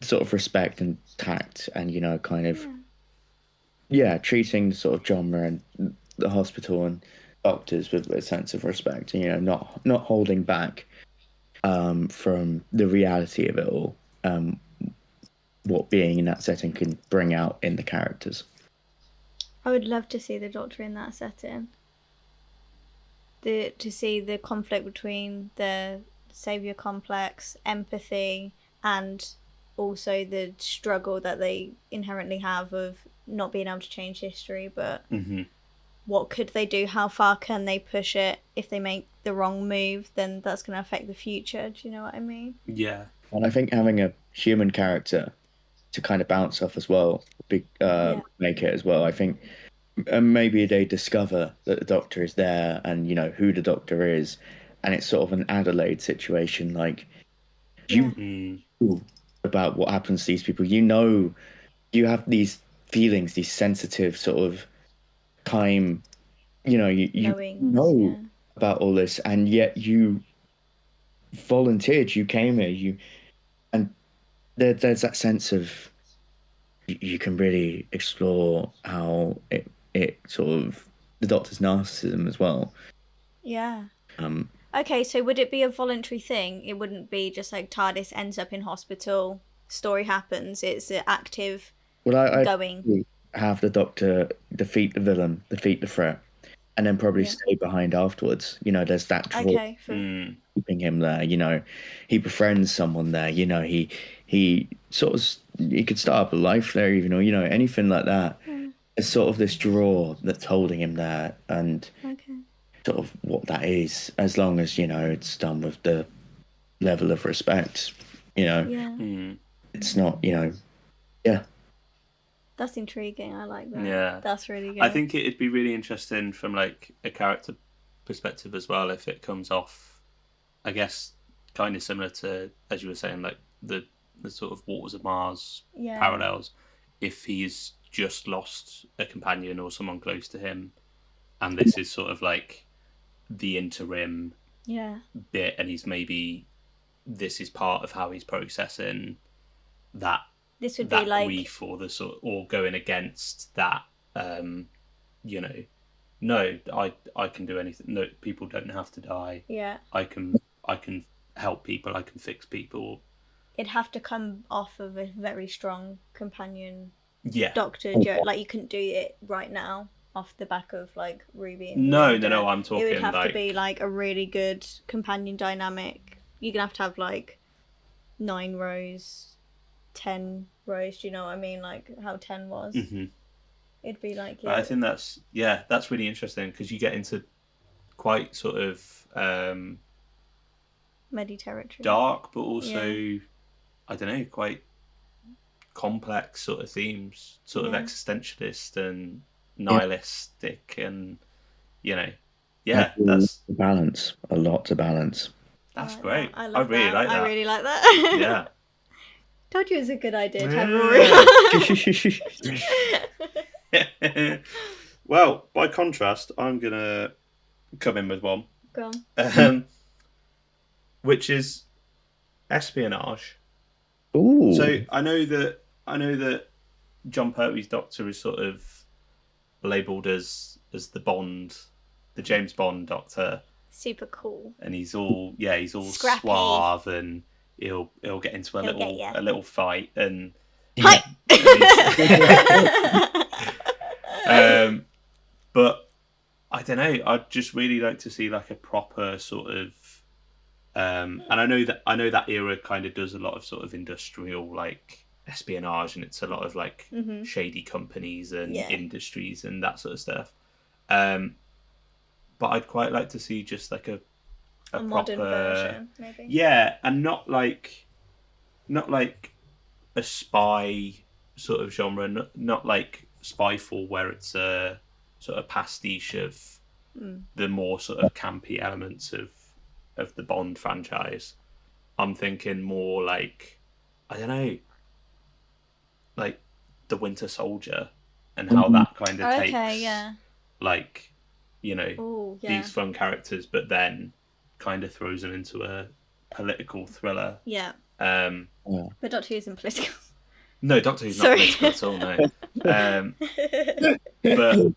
sort of respect and tact, and kind of, Yeah. yeah, treating the sort of genre and the hospital and doctors with a sense of respect, and not holding back from the reality of it all, what being in that setting can bring out in the characters. I would love to see the Doctor in that setting. To see the conflict between the savior complex, empathy, and also the struggle that they inherently have of not being able to change history, but Mhm. what could they do? How far can they push it? If they make the wrong move, then that's going to affect the future. Do you know what I mean? Yeah. And I think having a human character to kind of bounce off as well Yeah. make it as well. I think maybe they discover that the Doctor is there, and who the Doctor is, and it's sort of an Adelaide situation. Like, Yeah. you Mm. know about what happens to these people. You have these feelings, these sensitive sort of time. You Knowings. know Yeah. about all this, and yet you volunteered. You came here. And there's that sense of you can really explore how it sort of the Doctor's narcissism as well. Yeah. Um, Okay, so would it be a voluntary thing? It wouldn't be just like TARDIS ends up in hospital, story happens. It's an active well, I'd going. probably have the Doctor defeat the villain, defeat the threat, and then probably Yeah. stay behind afterwards. There's that draw Okay. For Mm. keeping him there. He befriends someone there. He sort of he could start up a life there, even, or anything like that. yeah. It's sort of this draw that's holding him there, and Okay. sort of what that is, as long as it's done with the level of respect. Yeah. Mm. It's not, yeah. That's intriguing. I like that. Yeah. That's really good. I think it'd be really interesting from like a character perspective as well if it comes off, I guess, kind of similar to, as you were saying, like the sort of Waters of Mars parallels. If he's just lost a companion or someone close to him, and this is sort of like the interim bit, and he's maybe this is part of how he's processing that. This would that be like grief or the sort or going against that. You know, no, I can do anything. No, people don't have to die. Yeah. I can help people. I can fix people. It'd have to come off of a very strong companion. Yeah. Doctor Joe, like you couldn't do it right now off the back of like Ruby. And No. Ruaidhri. I'm talking. It would have like... to be like a really good companion dynamic. You're gonna have to have like 9 rows, 10 rows. Do you know what I mean? Like how 10 was. Mm-hmm. It'd be like. Yeah. I think that's really interesting because you get into quite sort of Medi territory. dark, but also I don't know, quite complex sort of themes, sort of existentialist and nihilistic, and you know, that's balance. A lot to balance. That's great. I really like that. I really like that. Yeah. Told you it was a good idea to have Rory. Well, by contrast, I'm gonna come in with one. Go on. Which is Espionage. Ooh. So I know that John Pertwee's Doctor is sort of labelled as the Bond, the James Bond Doctor. Super cool. And he's all Scrappy. suave, and he'll get into a little fight, and but I don't know. I'd just really like to see like a proper sort of and I know that era kind of does a lot of sort of industrial like espionage, and it's a lot of like shady companies and industries and that sort of stuff. But I'd quite like to see just like a proper modern version, maybe. Yeah, and not like a spy sort of genre, not like Spyfall where it's a sort of pastiche of the more sort of campy elements of the Bond franchise. I'm thinking more like, I don't know, like The Winter Soldier, and how that kind of takes like, you know, these fun characters, but then kind of throws them into a political thriller. Yeah. But Doctor Who isn't political. No, Doctor Who's not political at all, no. But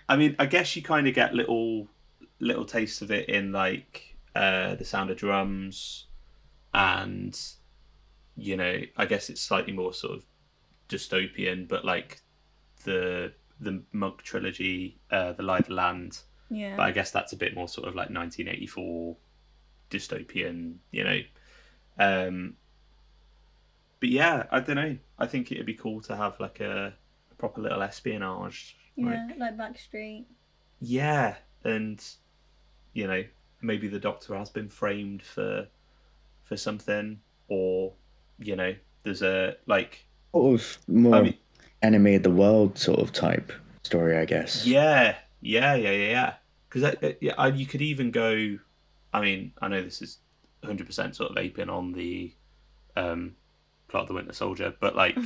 I mean, I guess you kind of get little tastes of it in like The Sound of Drums, and you know, I guess it's slightly more sort of dystopian, but like the Mug trilogy, The Lie of the Land. Yeah. But I guess that's a bit more sort of like 1984 dystopian, you know. But yeah, I don't know. I think it'd be cool to have like a proper little espionage. Yeah, like Backstreet. Yeah, and you know, maybe the Doctor has been framed for something, or you know, there's a like sort of more enemy of the world sort of type story, I guess. Yeah. Because you could even go. I mean, I know this is 100% sort of aping on the plot of The Winter Soldier, but like,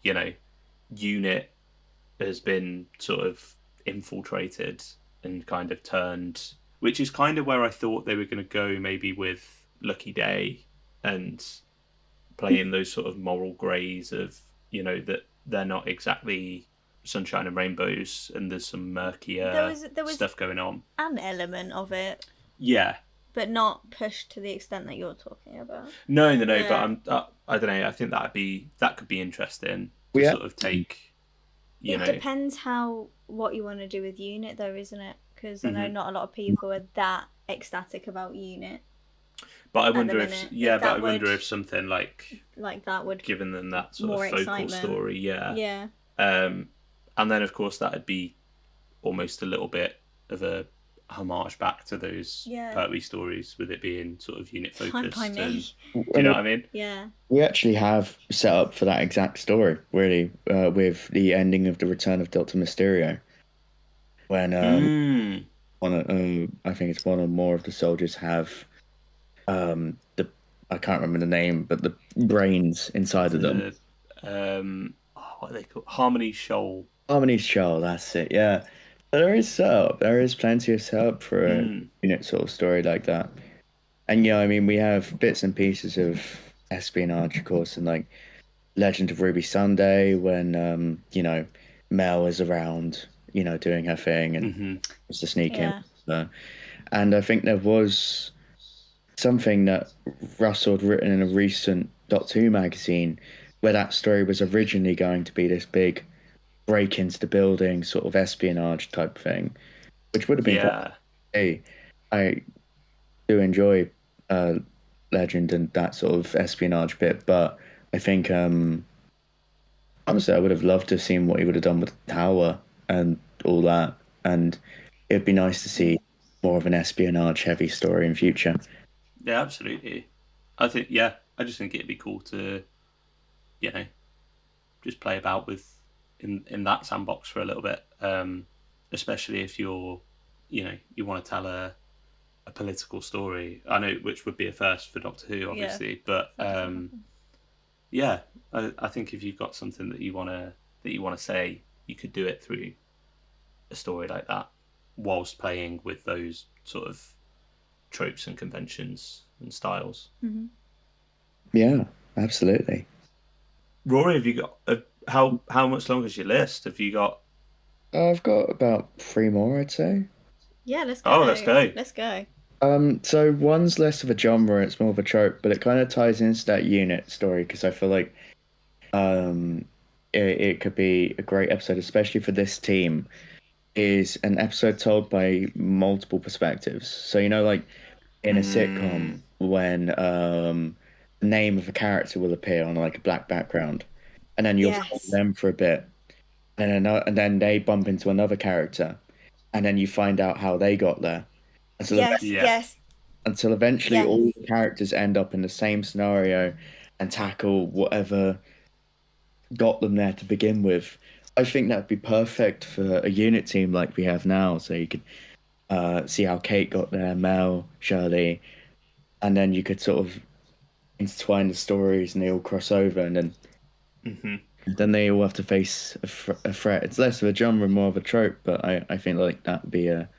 you know, UNIT has been sort of infiltrated and kind of turned, which is kind of where I thought they were going to go, maybe with Lucky Day and playing those sort of moral greys of, you know, that they're not exactly sunshine and rainbows, and there's some murkier there was stuff going on. An element of it. Yeah. But not pushed to the extent that you're talking about. No. Yeah. But I don't know. I think that could be interesting to sort of take. It depends what you want to do with UNIT, though, isn't it? Because I know not a lot of people are that ecstatic about UNIT. But I wonder if something like that would given them that sort of focal excitement. story, yeah. And then of course that'd be almost a little bit of a homage back to those Yeah. Pertwee stories, with it being sort of unit Fine focused. by me. Do you know what I mean? Yeah. We actually have set up for that exact story, really, with the ending of The Return of Doctor Mysterio, when I think it's one or more of the soldiers have the I can't remember the name, but the brains inside of them. What are they called? Harmony Shoal. Harmony's Shoal, that's it. Yeah, there is setup. There is plenty of setup for a unit sort of story like that. And I mean, we have bits and pieces of espionage, of course, and like Legend of Ruby Sunday when Mel is around, doing her thing and was to sneak in. So, and I think there was something that Russell had written in a recent Doctor Who magazine where that story was originally going to be this big break into the building sort of espionage type thing, which would have been quite hey. I do enjoy Legend and that sort of espionage bit, but I think honestly I would have loved to have seen what he would have done with the tower and all that, and it'd be nice to see more of an espionage heavy story in future. Yeah, absolutely. I just think it'd be cool to, just play about with in that sandbox for a little bit, especially if you're, you want to tell a political story. I know, which would be a first for Doctor Who, obviously, but I think if you've got something that you wanna say, you could do it through a story like that, whilst playing with those sort of tropes and conventions and styles. Mm-hmm. Yeah, absolutely. Rory, have you got how much longer is your list? Have you got? I've got about 3 more, I'd say. Yeah, let's go. Oh, let's go. Let's go. So one's less of a genre; it's more of a trope, but it kind of ties into that unit story because I feel like, it could be a great episode, especially for this team. Is an episode told by multiple perspectives. So like in a sitcom when the name of a character will appear on like a black background, and then you'll follow them for a bit, and then they bump into another character, and then you find out how they got there. Until eventually all the characters end up in the same scenario and tackle whatever got them there to begin with. I think that would be perfect for a unit team like we have now. So you could see how Kate got there, Mel, Shirley, and then you could sort of intertwine the stories and they all cross over, and then they all have to face a threat. It's less of a genre, more of a trope, but I think like that would be a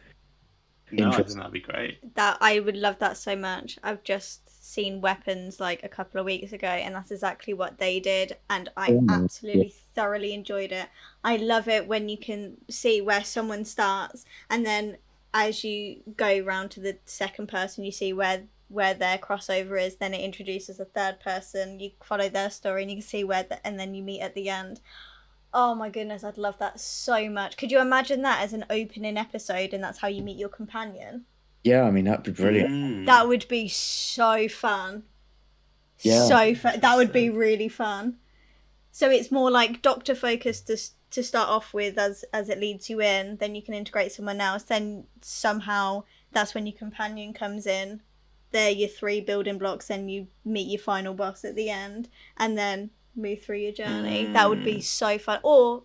No, I think that'd be great. That I would love that so much. I've just seen Weapons like a couple of weeks ago, and that's exactly what they did, and I absolutely thoroughly enjoyed it. I love it when you can see where someone starts, and then as you go round to the second person, you see where their crossover is. Then it introduces a third person. You follow their story, and you can see and then you meet at the end. Oh my goodness, I'd love that so much. Could you imagine that as an opening episode, and that's how you meet your companion? Yeah, I mean, that'd be brilliant. That would be so fun. Yeah. So fun. That would be really fun. So it's more like Doctor focused to start off with as it leads you in. Then you can integrate someone else. Then somehow that's when your companion comes in. They're your 3 building blocks. Then you meet your final boss at the end. And then move through your journey. That would be so fun. Or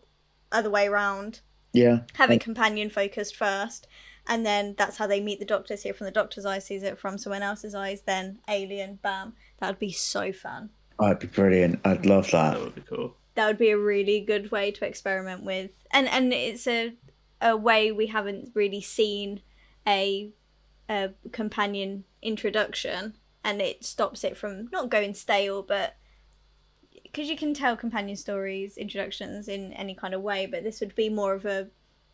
other way around. Yeah. Have it companion focused first, and then that's how they meet the Doctor. See it from the Doctor's eyes, sees it from someone else's eyes, then alien, bam. That would be so fun. That'd be brilliant. I'd love that. That would be cool. That would be a really good way to experiment with, and it's a way we haven't really seen a companion introduction, and it stops it from not going stale, but because you can tell companion stories introductions in any kind of way, but this would be more of a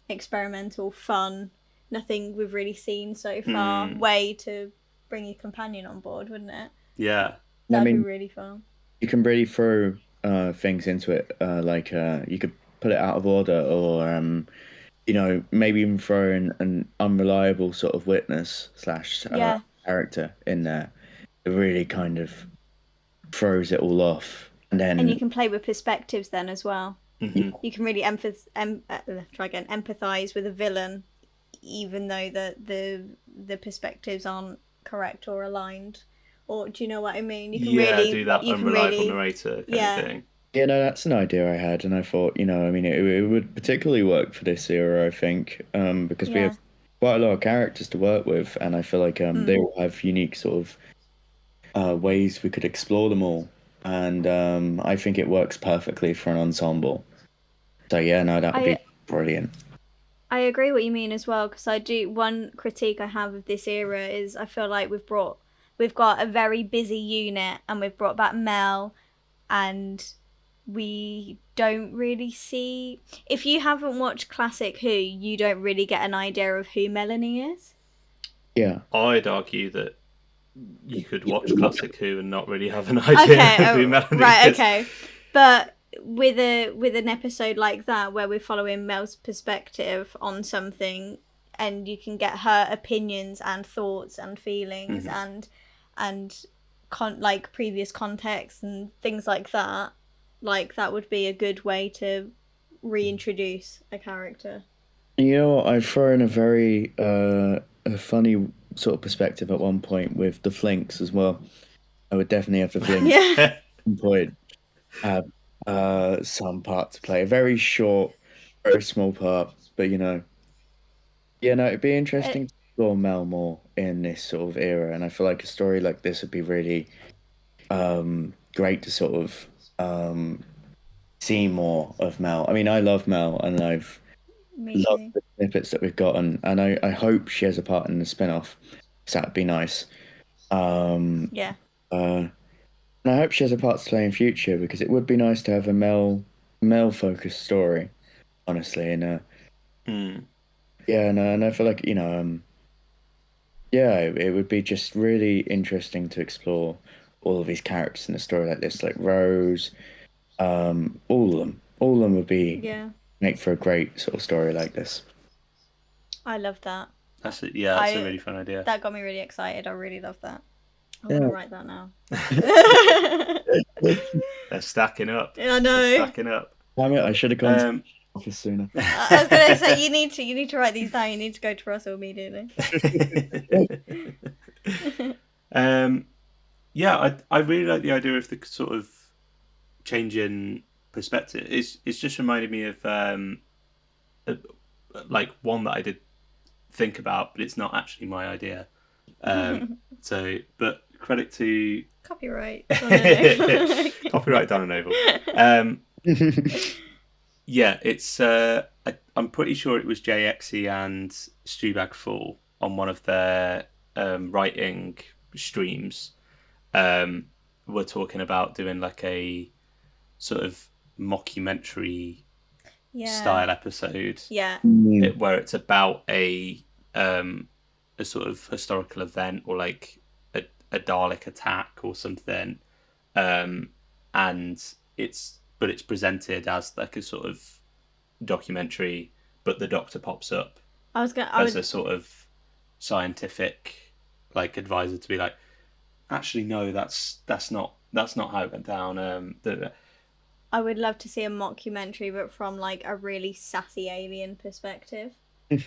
experimental, fun, nothing we've really seen so far way to bring your companion on board, wouldn't it? Yeah, that'd be really fun. You can really throw things into it, like you could put it out of order, or maybe even throw in an unreliable sort of witness / character in there. It really kind of throws it all off. And you can play with perspectives then as well. You can really empathize with a villain even though the perspectives aren't correct or aligned. Or do you know what I mean? Yeah, do that You can unreliable really, narrator kind of yeah, thing. Yeah, no, that's an idea I had, and I thought, I mean, it would particularly work for this era, I think, because we yeah. have quite a lot of characters to work with, and I feel like they all have unique sort of ways we could explore them all, and I think it works perfectly for an ensemble. So yeah, no, that would I be brilliant. I agree what you mean as well, because I do, one critique I have of this era is I feel like we've got a very busy unit, and we've brought back Mel, and we don't really see, if you haven't watched classic Who, you don't really get an idea of who Melanie is. Yeah. I'd argue that you could watch classic Who and not really have an idea Okay, of who Melanie right, is. okay. But with an episode like that where we're following Mel's perspective on something, and you can get her opinions and thoughts and feelings and like previous context and things like that would be a good way to reintroduce a character. You know what? I'd throw in a very a funny sort of perspective at one point with the Flinks as well. I would definitely have the Flinks Yeah. at one point have some part to play. A very short, very small part, but yeah, no, it'd be interesting to explore Mel more in this sort of era, and I feel like a story like this would be really great to sort of see more of Mel. I mean, I love Mel, and I've Me loved too. the snippets that we've gotten, and I hope she has a part in the spin-off. So that'd be nice. Um, Yeah. and I hope she has a part to play in future because it would be nice to have a male focused story, honestly. And yeah, and I feel like yeah, it would be just really interesting to explore all of these characters in a story like this, like Rose, all of them would be Yeah. make for a great sort of story like this. I love that. That's a really fun idea. That got me really excited. I really love that. I'm Yeah. gonna write that now. They're stacking up. I know. They're stacking up. Damn it! I should have gone to the office sooner. I was gonna say you need to write these down. You need to go to Russell immediately. Yeah, I really like the idea of the sort of change in perspective. It's just reminded me of like one that I did think about, but it's not actually my idea. So, but credit to Copyright. copyright Donna Noble. Yeah, it's I'm pretty sure it was JXE and Stewbag Full on one of their writing streams. We're talking about doing like a sort of mockumentary style episode. Yeah. Where it's about a sort of historical event or like a Dalek attack or something, and it's presented as like a sort of documentary, but the Doctor pops up as a sort of scientific like advisor to be like, actually no, that's not how it went down. I would love to see a mockumentary, but from like a really sassy alien perspective. Could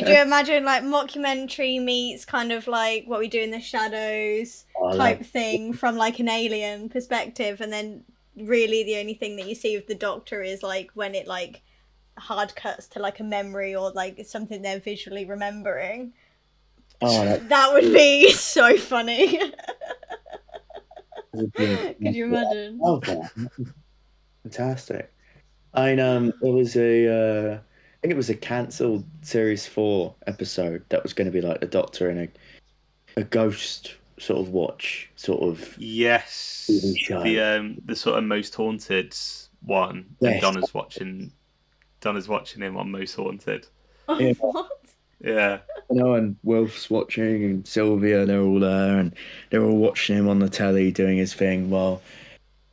you imagine like mockumentary meets kind of like What We Do in the Shadows type thing from like an alien perspective, and then really the only thing that you see of the Doctor is like when it like hard cuts to like a memory or like something they're visually remembering. That would be so funny. Could you imagine? Oh, fantastic! It was I think it was a cancelled Series 4 episode that was going to be like the Doctor in a ghost sort of watch sort of TV show. The sort of Most Haunted one. Yes. And Donna's watching him on Most Haunted. Yeah. What? Yeah. And Wilf's watching, and Sylvia, they're all there, and they're all watching him on the telly doing his thing while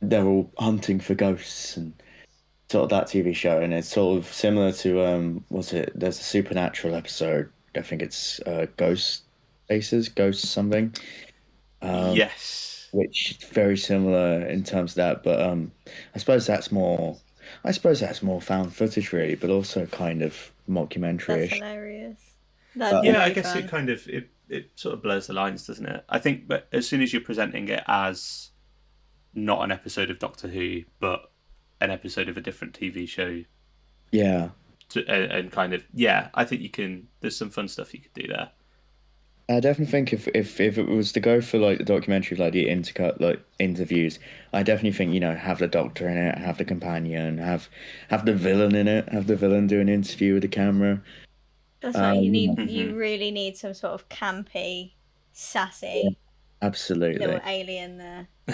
they're all hunting for ghosts and sort of that TV show. And it's sort of similar to there's a Supernatural episode. I think it's Ghost something. Yes. Which is very similar in terms of that, but I suppose that's more I suppose that's more found footage, really, but also kind of That's mockumentary-ish. hilarious. That'd be But Yeah, I really guess it fun. kind of it sort of blurs the lines, doesn't it? I think, but as soon as you're presenting it as not an episode of Doctor Who, but an episode of a different TV show, yeah, and kind of yeah, I think you can. There's some fun stuff you could do there. I definitely think if it was to go for like the documentary, like the intercut, like interviews, I definitely think, have the Doctor in it, have the companion, have the villain in it, have the villain do an interview with the camera. That's right. You You know, need, Hmm. you really need some sort of campy, yeah, sassy little absolutely. alien there. Do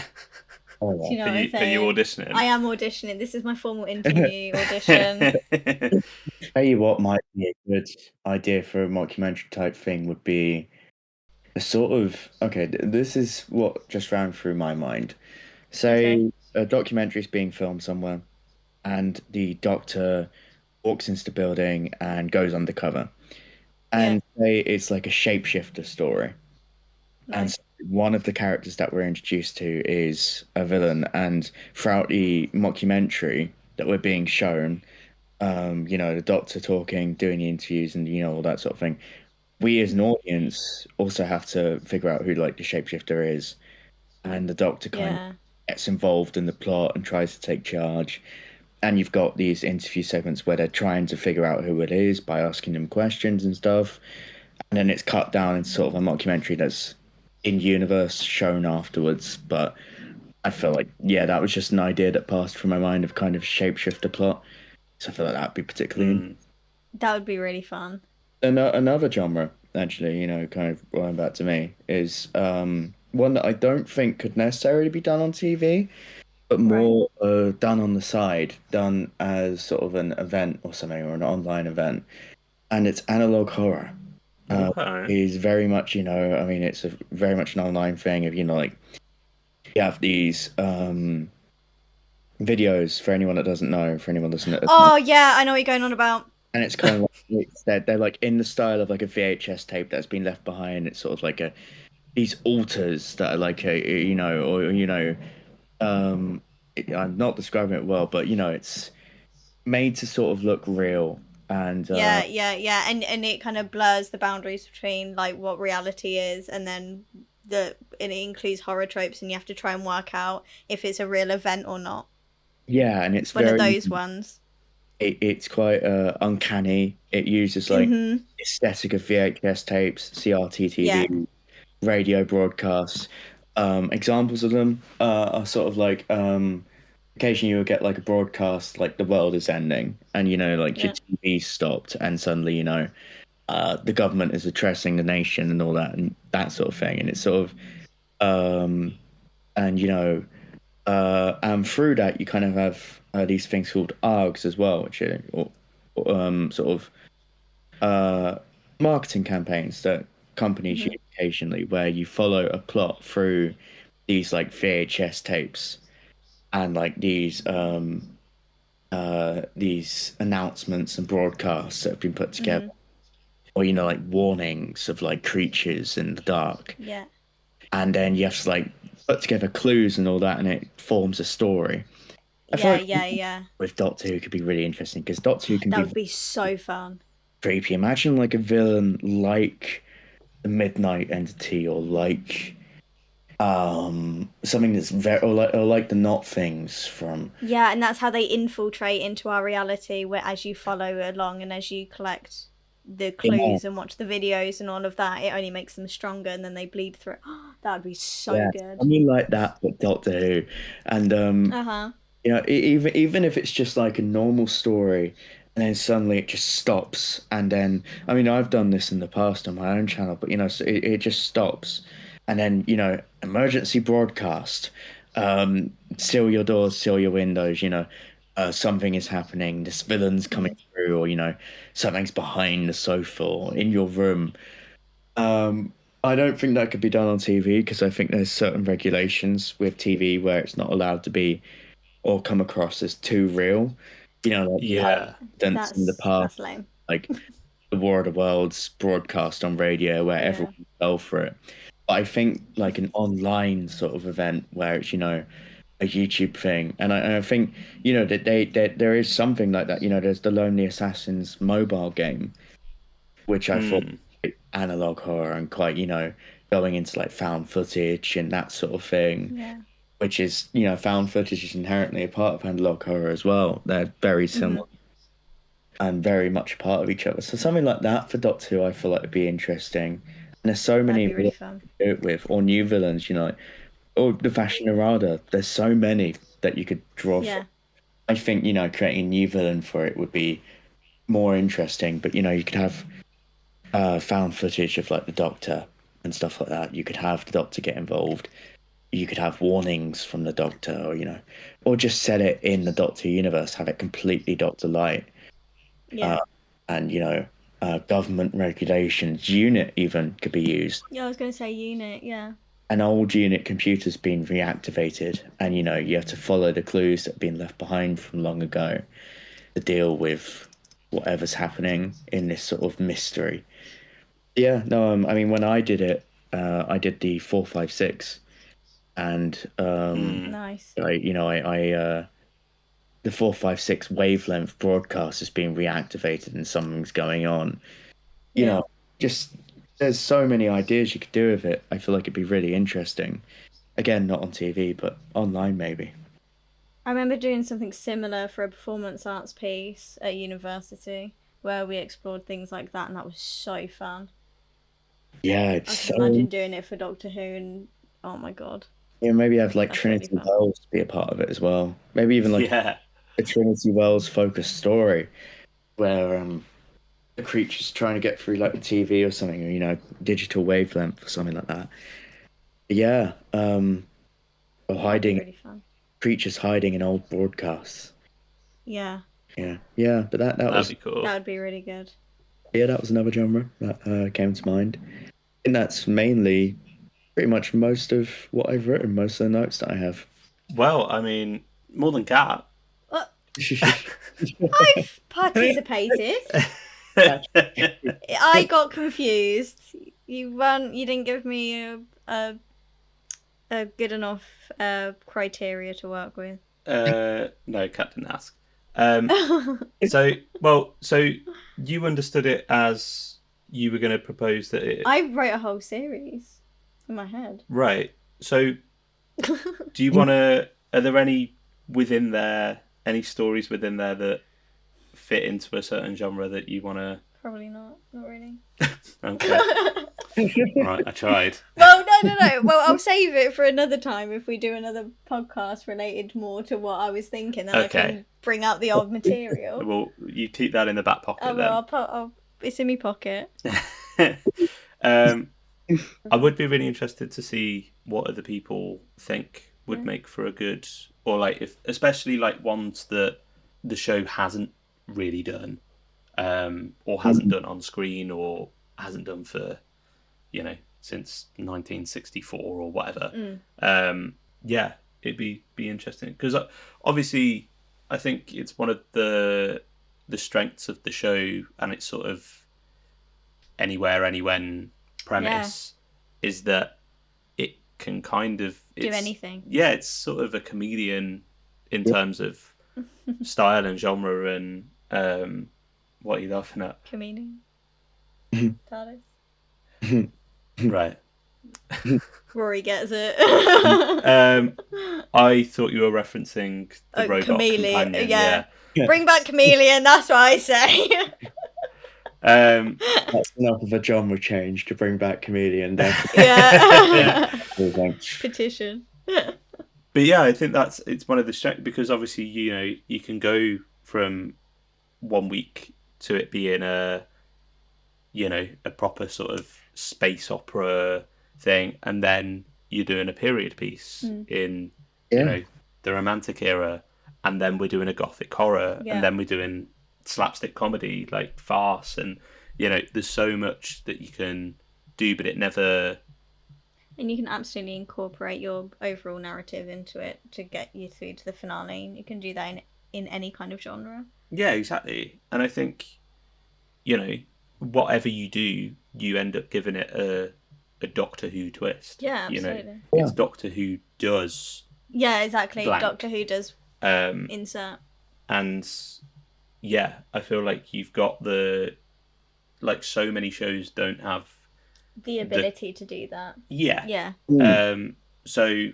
Oh, you know Are what I'm you saying? I auditioning? am auditioning. This is my formal yeah. interview audition. Tell you what might be a good idea for a mockumentary type thing would be a sort of okay. This is what just ran through my mind. Okay. Say a documentary is being filmed somewhere, and the Doctor walks into the building and goes undercover. Yeah. And say it's like a shapeshifter story. And Nice. one of the characters that we're introduced to is a villain. And throughout the mockumentary that we're being shown, the Doctor talking, doing the interviews, and all that sort of thing. We as an audience also have to figure out who like the shapeshifter is, and the Doctor kind of Yeah. gets involved in the plot and tries to take charge. And you've got these interview segments where they're trying to figure out who it is by asking them questions and stuff. And then it's cut down into sort of a mockumentary that's in universe shown afterwards. But I feel like, yeah, that was just an idea that passed through my mind of kind of shapeshifter plot. So I feel like that'd be particularly Mm. That would be really fun. another genre, actually, kind of going back to me, is one that I don't think could necessarily be done on TV, but Right. more done on the side, done as sort of an event or something, or an online event. And it's analog horror. Okay. Is very much, I mean, it's very much an online thing of, like, you have these videos for anyone that doesn't know, for anyone listening, Oh yeah, I know what you're going on about. and it's kind of like they're like in the style of like a VHS tape that's been left behind. It's sort of like these altars that are like um, I'm not describing it well, but it's made to sort of look real and Yeah, yeah, yeah, and it kind of blurs the boundaries between like what reality is, and then and it includes horror tropes, and you have to try and work out if it's a real event or not. yeah, and it's It's one of very those ones. it's quite uncanny. It uses like Mhm. aesthetic of VHS tapes, CRT Yeah. TV, radio broadcasts. Examples of them are sort of like occasionally you'll get like a broadcast like the world is ending, and like your Yeah. TV stopped, and suddenly the government is addressing the nation and all that and that sort of thing, and it's sort of um, and and through that you kind of have these things called ARGs as well, which are sort of uh, marketing campaigns that companies Mhm. use occasionally, where you follow a plot through these like VHS tapes and like these announcements and broadcasts that have been put together, Mhm. or like warnings of like creatures in the dark, Yeah. and then you have to like put together clues and all that, and it forms a story. I feel Yeah, like yeah, yeah. with Doctor Who could be really interesting because Doctor Who can That be would be so fun. creepy. Imagine like a villain like the Midnight Entity, or like something that's very or like the Not Things from Yeah, and that's how they infiltrate into our reality, where as you follow along and as you collect the yeah, clues and watch the videos and all of that, it only makes them stronger, and then they bleed through. That would be so yeah, good. something like that, but Doctor Who, and Uh-huh. even if it's just like a normal story, and then suddenly it just stops, and then I mean I've done this in the past on my own channel, but so it just stops, and then emergency broadcast, seal your doors, seal your windows, something is happening, this villain's coming Mhm. through, or something's behind the sofa or in your room. Um, I don't think that could be done on TV because I think there's certain regulations with TV where it's not allowed to be or come across as too real. Like we've had Yeah. incidents in the past, That's lame. like the War of the Worlds broadcast on radio where Yeah. everyone fell for it. But I think like an online sort of event where it's, a YouTube thing, and I think that there is something like that. There's the Lonely Assassins mobile game, which I thought analog horror and quite going into like found footage and that sort of thing. Yeah. Which is found footage is inherently a part of analog horror as well. They're very similar and very much a part of each other. So something like that for Doctor Who, I feel like would be interesting. And there's so many That'd be really fun. to do it with, or new villains, or the Fashion Narada. There's so many that you could draw from. I think creating a new villain for it would be more interesting. But you could have found footage of like the Doctor and stuff like that. You could have the Doctor get involved. You could have warnings from the Doctor, or just set it in the Doctor universe, have it completely Doctor light. Yeah. And government regulations, unit even could be used. Yeah, I was going to say unit. Yeah. An old unit computer's been reactivated, and you have to follow the clues that have been left behind from long ago to deal with whatever's happening in this sort of mystery. Yeah, no, I mean, when I did it, I did the 456, and nice. The 456 wavelength broadcast has been reactivated and something's going on. Just there's so many ideas you could do with it. I feel like it'd be really interesting. Again, not on TV, but online maybe. I remember doing something similar for a performance arts piece at university where we explored things like that, and that was so fun. Yeah, I can imagine doing it for Doctor Who, and oh my god. Yeah, maybe have like Trinity Wells be a part of it as well. Maybe even like a Trinity Wells focused story where the creature's trying to get through like the TV or something, or digital wavelength or something like that. Yeah, or hiding really fun. Creatures hiding in old broadcasts. Yeah. Yeah, but that'd was be cool. That would be really good. Yeah, that was another genre that came to mind. And that's mainly pretty much most of what I've written, most of the notes that I have. Well, I mean, more than Cat. I've participated. I got confused. You didn't give me a good enough criteria to work with. No, Cat didn't ask. So you understood it as you were going to propose that it... I wrote a whole series in my head. Right. So do you want to... Are there any stories within there that fit into a certain genre that you want to... Probably not. Not really. Okay. Right, I tried. Well, no. Well, I'll save it for another time if we do another podcast related more to what I was thinking. Then okay. I can bring out the old material. Well, you keep that in the back pocket then. It's in my pocket. I would be really interested to see what other people think would make for a good... Or like, especially like ones that the show hasn't really done. Or hasn't done on screen, or hasn't done for, since 1964 or whatever. Yeah, it'd be interesting because obviously I think it's one of the strengths of the show, and it's sort of anywhere, anywhen premise is that it can kind of do anything. Yeah, it's sort of a comedian in terms of style and genre and. What are you laughing at? Comedian. TARDIS. Right. Rory gets it. I thought you were referencing the robot chameleon. Companion. Yeah. Bring back chameleon. That's what I say. That's enough of a genre change to bring back chameleon. Yeah. Petition. But yeah, I think it's one of the strengths because obviously you can go from 1 week to it being a proper sort of space opera thing, and then you're doing a period piece in the Romantic era, and then we're doing a Gothic horror, and then we're doing slapstick comedy like farce, and there's so much that you can do, but it never. And you can absolutely incorporate your overall narrative into it to get you through to the finale. You can do that in any kind of genre. Yeah, exactly. And I think, whatever you do, you end up giving it a Doctor Who twist. Yeah, absolutely. It's Doctor Who does Yeah, exactly. blank. Doctor Who does Um, insert. and yeah, I feel like you've got so many shows don't have The ability to do that. yeah. Yeah. So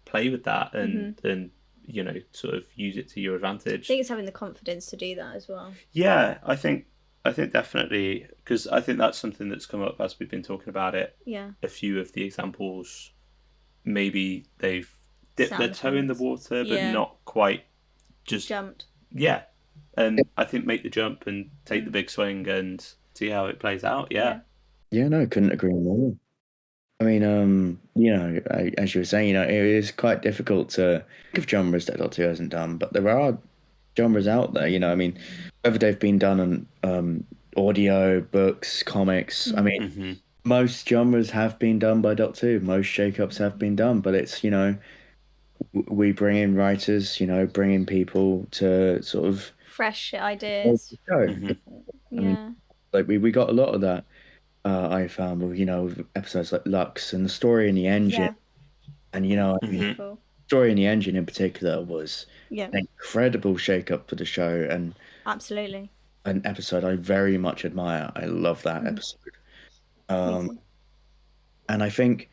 play with that Mm-hmm. and sort of use it to your I advantage. think it's having the confidence to do that as well. Yeah, I think definitely, because I think that's something that's come up as we've been talking about it. Yeah. A few of the examples, maybe they've dipped their toe in the water, but not quite just jumped. Yeah, and I think make the jump and take the big swing and see how it plays out. Yeah. Yeah, no, couldn't agree more. I mean, as you were saying, it is quite difficult to think of genres that Doctor Who hasn't done, but there are genres out there, I mean, whether they've been done on audio, books, comics, I mean, most genres have been done by Doctor Who, most shake-ups have been done, but it's, we bring in writers, bring in people to sort of... Fresh ideas. I mean, like we got a lot of that. I found with episodes like Lux and the story in the engine, and Beautiful. Story in the Engine in particular was an incredible shake-up for the show, and absolutely an episode I very much admire. I love that episode. And I think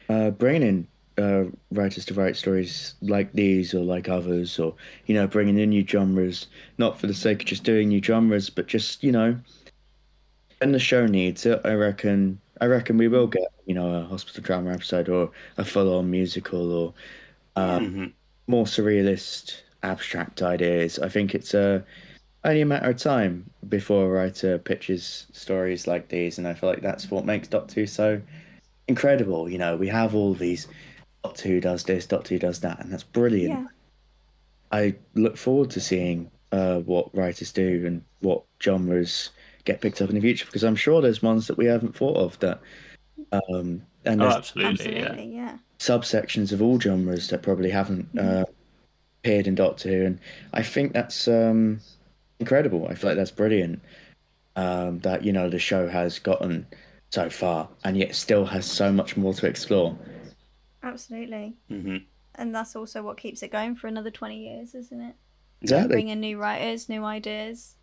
bringing in writers to write stories like these or like others, or bringing in new genres, not for the sake of just doing new genres, but just when the show needs it, I reckon we will get a hospital drama episode or a full-on musical or more surrealist, abstract ideas. I think it's only a matter of time before a writer pitches stories like these, and I feel like that's what makes Doctor Who so incredible. We have all these Doctor Who does this, Doctor Who does that, and that's brilliant. Yeah. I look forward to seeing what writers do and what genres get picked up in the future, because I'm sure there's ones that we haven't thought of that. And there's absolutely, yeah. subsections of all genres that probably haven't appeared in Doctor Who, and I think that's incredible. I feel like that's brilliant. That the show has gotten so far, and yet still has so much more to explore. Absolutely. And that's also what keeps it going for another 20 years, isn't it? Exactly. Bring in new writers, new ideas,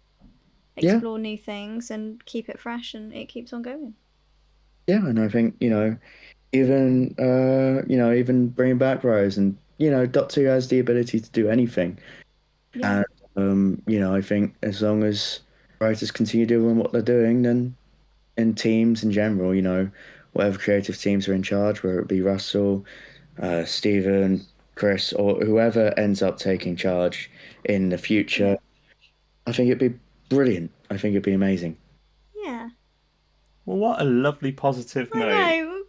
explore new things, and keep it fresh, and it keeps on going. Yeah, and I think even bringing back Rose, and Doctor Who has the ability to do anything. Yeah. And I think as long as writers continue doing what they're doing, then in teams in general, whatever creative teams are in charge, whether it be Russell, Stephen, Chris, or whoever ends up taking charge in the future, I think it'd be brilliant. I think it'd be amazing. Yeah. Well, what a lovely positive note. I know.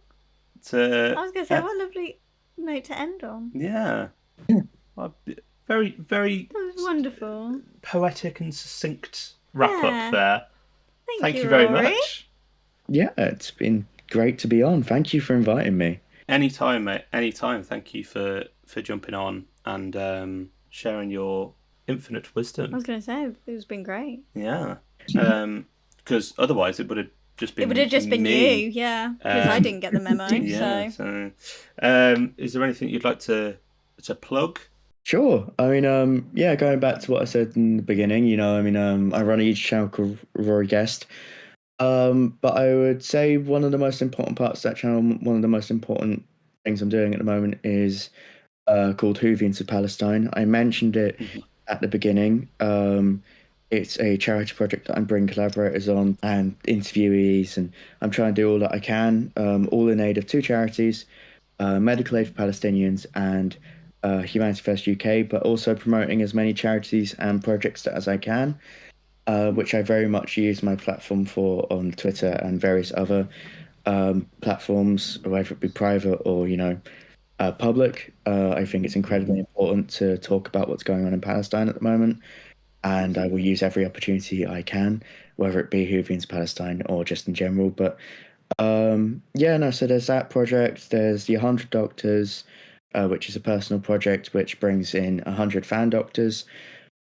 I was going to say, what a lovely note to end on. Yeah. Well, very, very... That was wonderful. Poetic and succinct wrap-up there. Thank you, very Rory. much. Yeah, it's been great to be on. Thank you for inviting me. Anytime, mate. Anytime. Thank you for jumping on and sharing your infinite wisdom. I was going to say, it's been great. Yeah. Because otherwise it would have just been It would have just been you, yeah. Because I didn't get the memo, so is there anything you'd like to plug? Sure. I mean, going back to what I said in the beginning, I run a YouTube channel called Ruaidhri Guest. But I would say one of the most important parts of that channel, one of the most important things I'm doing at the moment is called Whovians of Palestine. I mentioned it at the beginning. It's a charity project that I'm bringing collaborators on and interviewees, and I'm trying to do all that I can, all in aid of two charities, Medical Aid for Palestinians and Humanity First UK, but also promoting as many charities and projects as I can, which I very much use my platform for on Twitter and various other platforms, whether it be private or, public. I think it's incredibly important to talk about what's going on in Palestine at the moment, and I will use every opportunity I can, whether it be Whovians Palestine or just in general. But so there's that project. There's the 100 Doctors, which is a personal project which brings in 100 fan doctors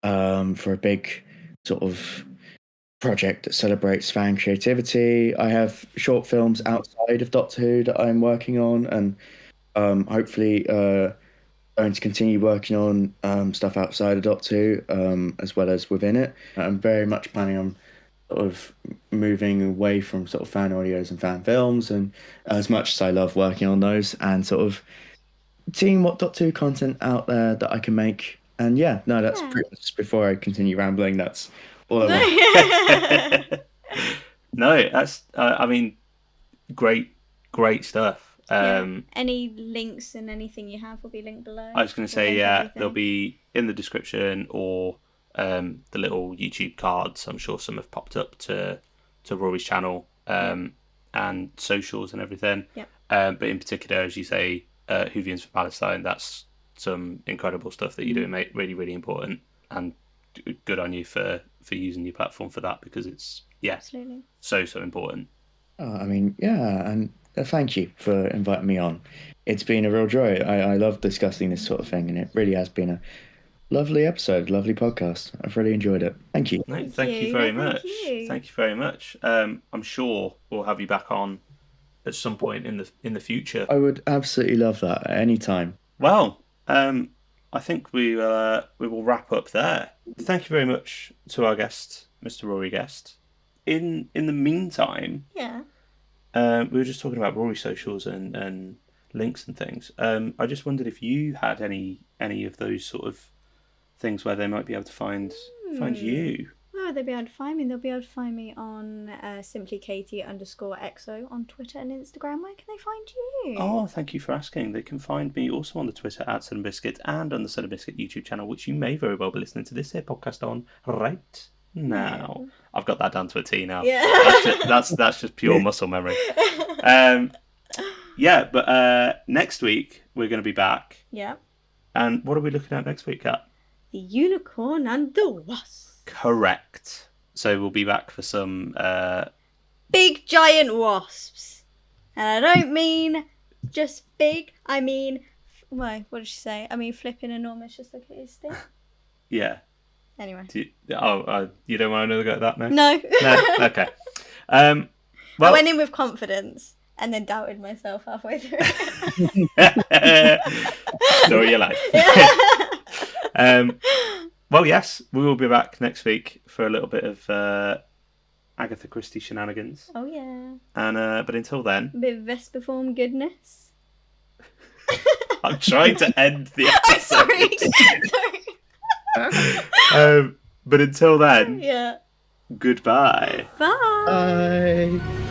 for a big sort of project that celebrates fan creativity. I have short films outside of Doctor Who that I'm working on, and hopefully going to continue working on stuff outside of Doctor Who, as well as within it. I'm very much planning on sort of moving away from sort of fan audios and fan films, and as much as I love working on those, and sort of seeing what Doctor Who content out there that I can make. And yeah, no, that's Yeah. pretty much, before I continue rambling, that's all I want. No, that's I mean, great stuff. Any links and anything you have will be linked below. I was going to We'll say, link yeah, everything. they'll be in the description, or the little YouTube cards. I'm sure some have popped up to Rory's channel, and socials and everything. Yep. But in particular, as you say, Whovians for Palestine, that's some incredible stuff that you're doing, mate. Really, really important, and good on you for using your platform for that, because it's Absolutely. so important. I mean, yeah, and thank you for inviting me on. It's been a real joy. I love discussing this sort of thing, and it really has been a lovely episode, lovely podcast. I've really enjoyed it. Thank you. No, thank you very much. you. Thank you very much. I'm sure we'll have you back on at some point in the future. I would absolutely love that at any time. Well, I think we will wrap up there. Thank you very much to our guest, Mr. Rory Guest. In the meantime, Yeah. we were just talking about Rory socials and links and things. I just wondered if you had any of those sort of things where they might be able to find you. Well, they'll be able to find me. They'll be able to find me on simplykatie_exo on Twitter and Instagram. Where can they find you? Oh, thank you for asking. They can find me also on the Twitter at Sun Biscuit and on the Sun Biscuit YouTube channel, which you may very well be listening to this here podcast on right now. I've got that down to a T now. Yeah. That's just pure muscle memory. Yeah, but next week we're going to be back. Yeah. And what are we looking at next week, Kat? The Unicorn and the Wasp. Correct. So we'll be back for some Big giant wasps. And I don't mean just big. I mean, well, what did she say? I mean flipping enormous, just look at his stick. yeah. Anyway. You don't want to go at that now? No. No? Okay. I Well, went in with confidence and then doubted myself halfway through. story of your life. Well, yes, we will be back next week for a little bit of Agatha Christie shenanigans. Oh, yeah. And but until then, A bit of Vespa form goodness. I'm trying to end the episode. Sorry. But until then, Yeah. goodbye. Bye. Bye.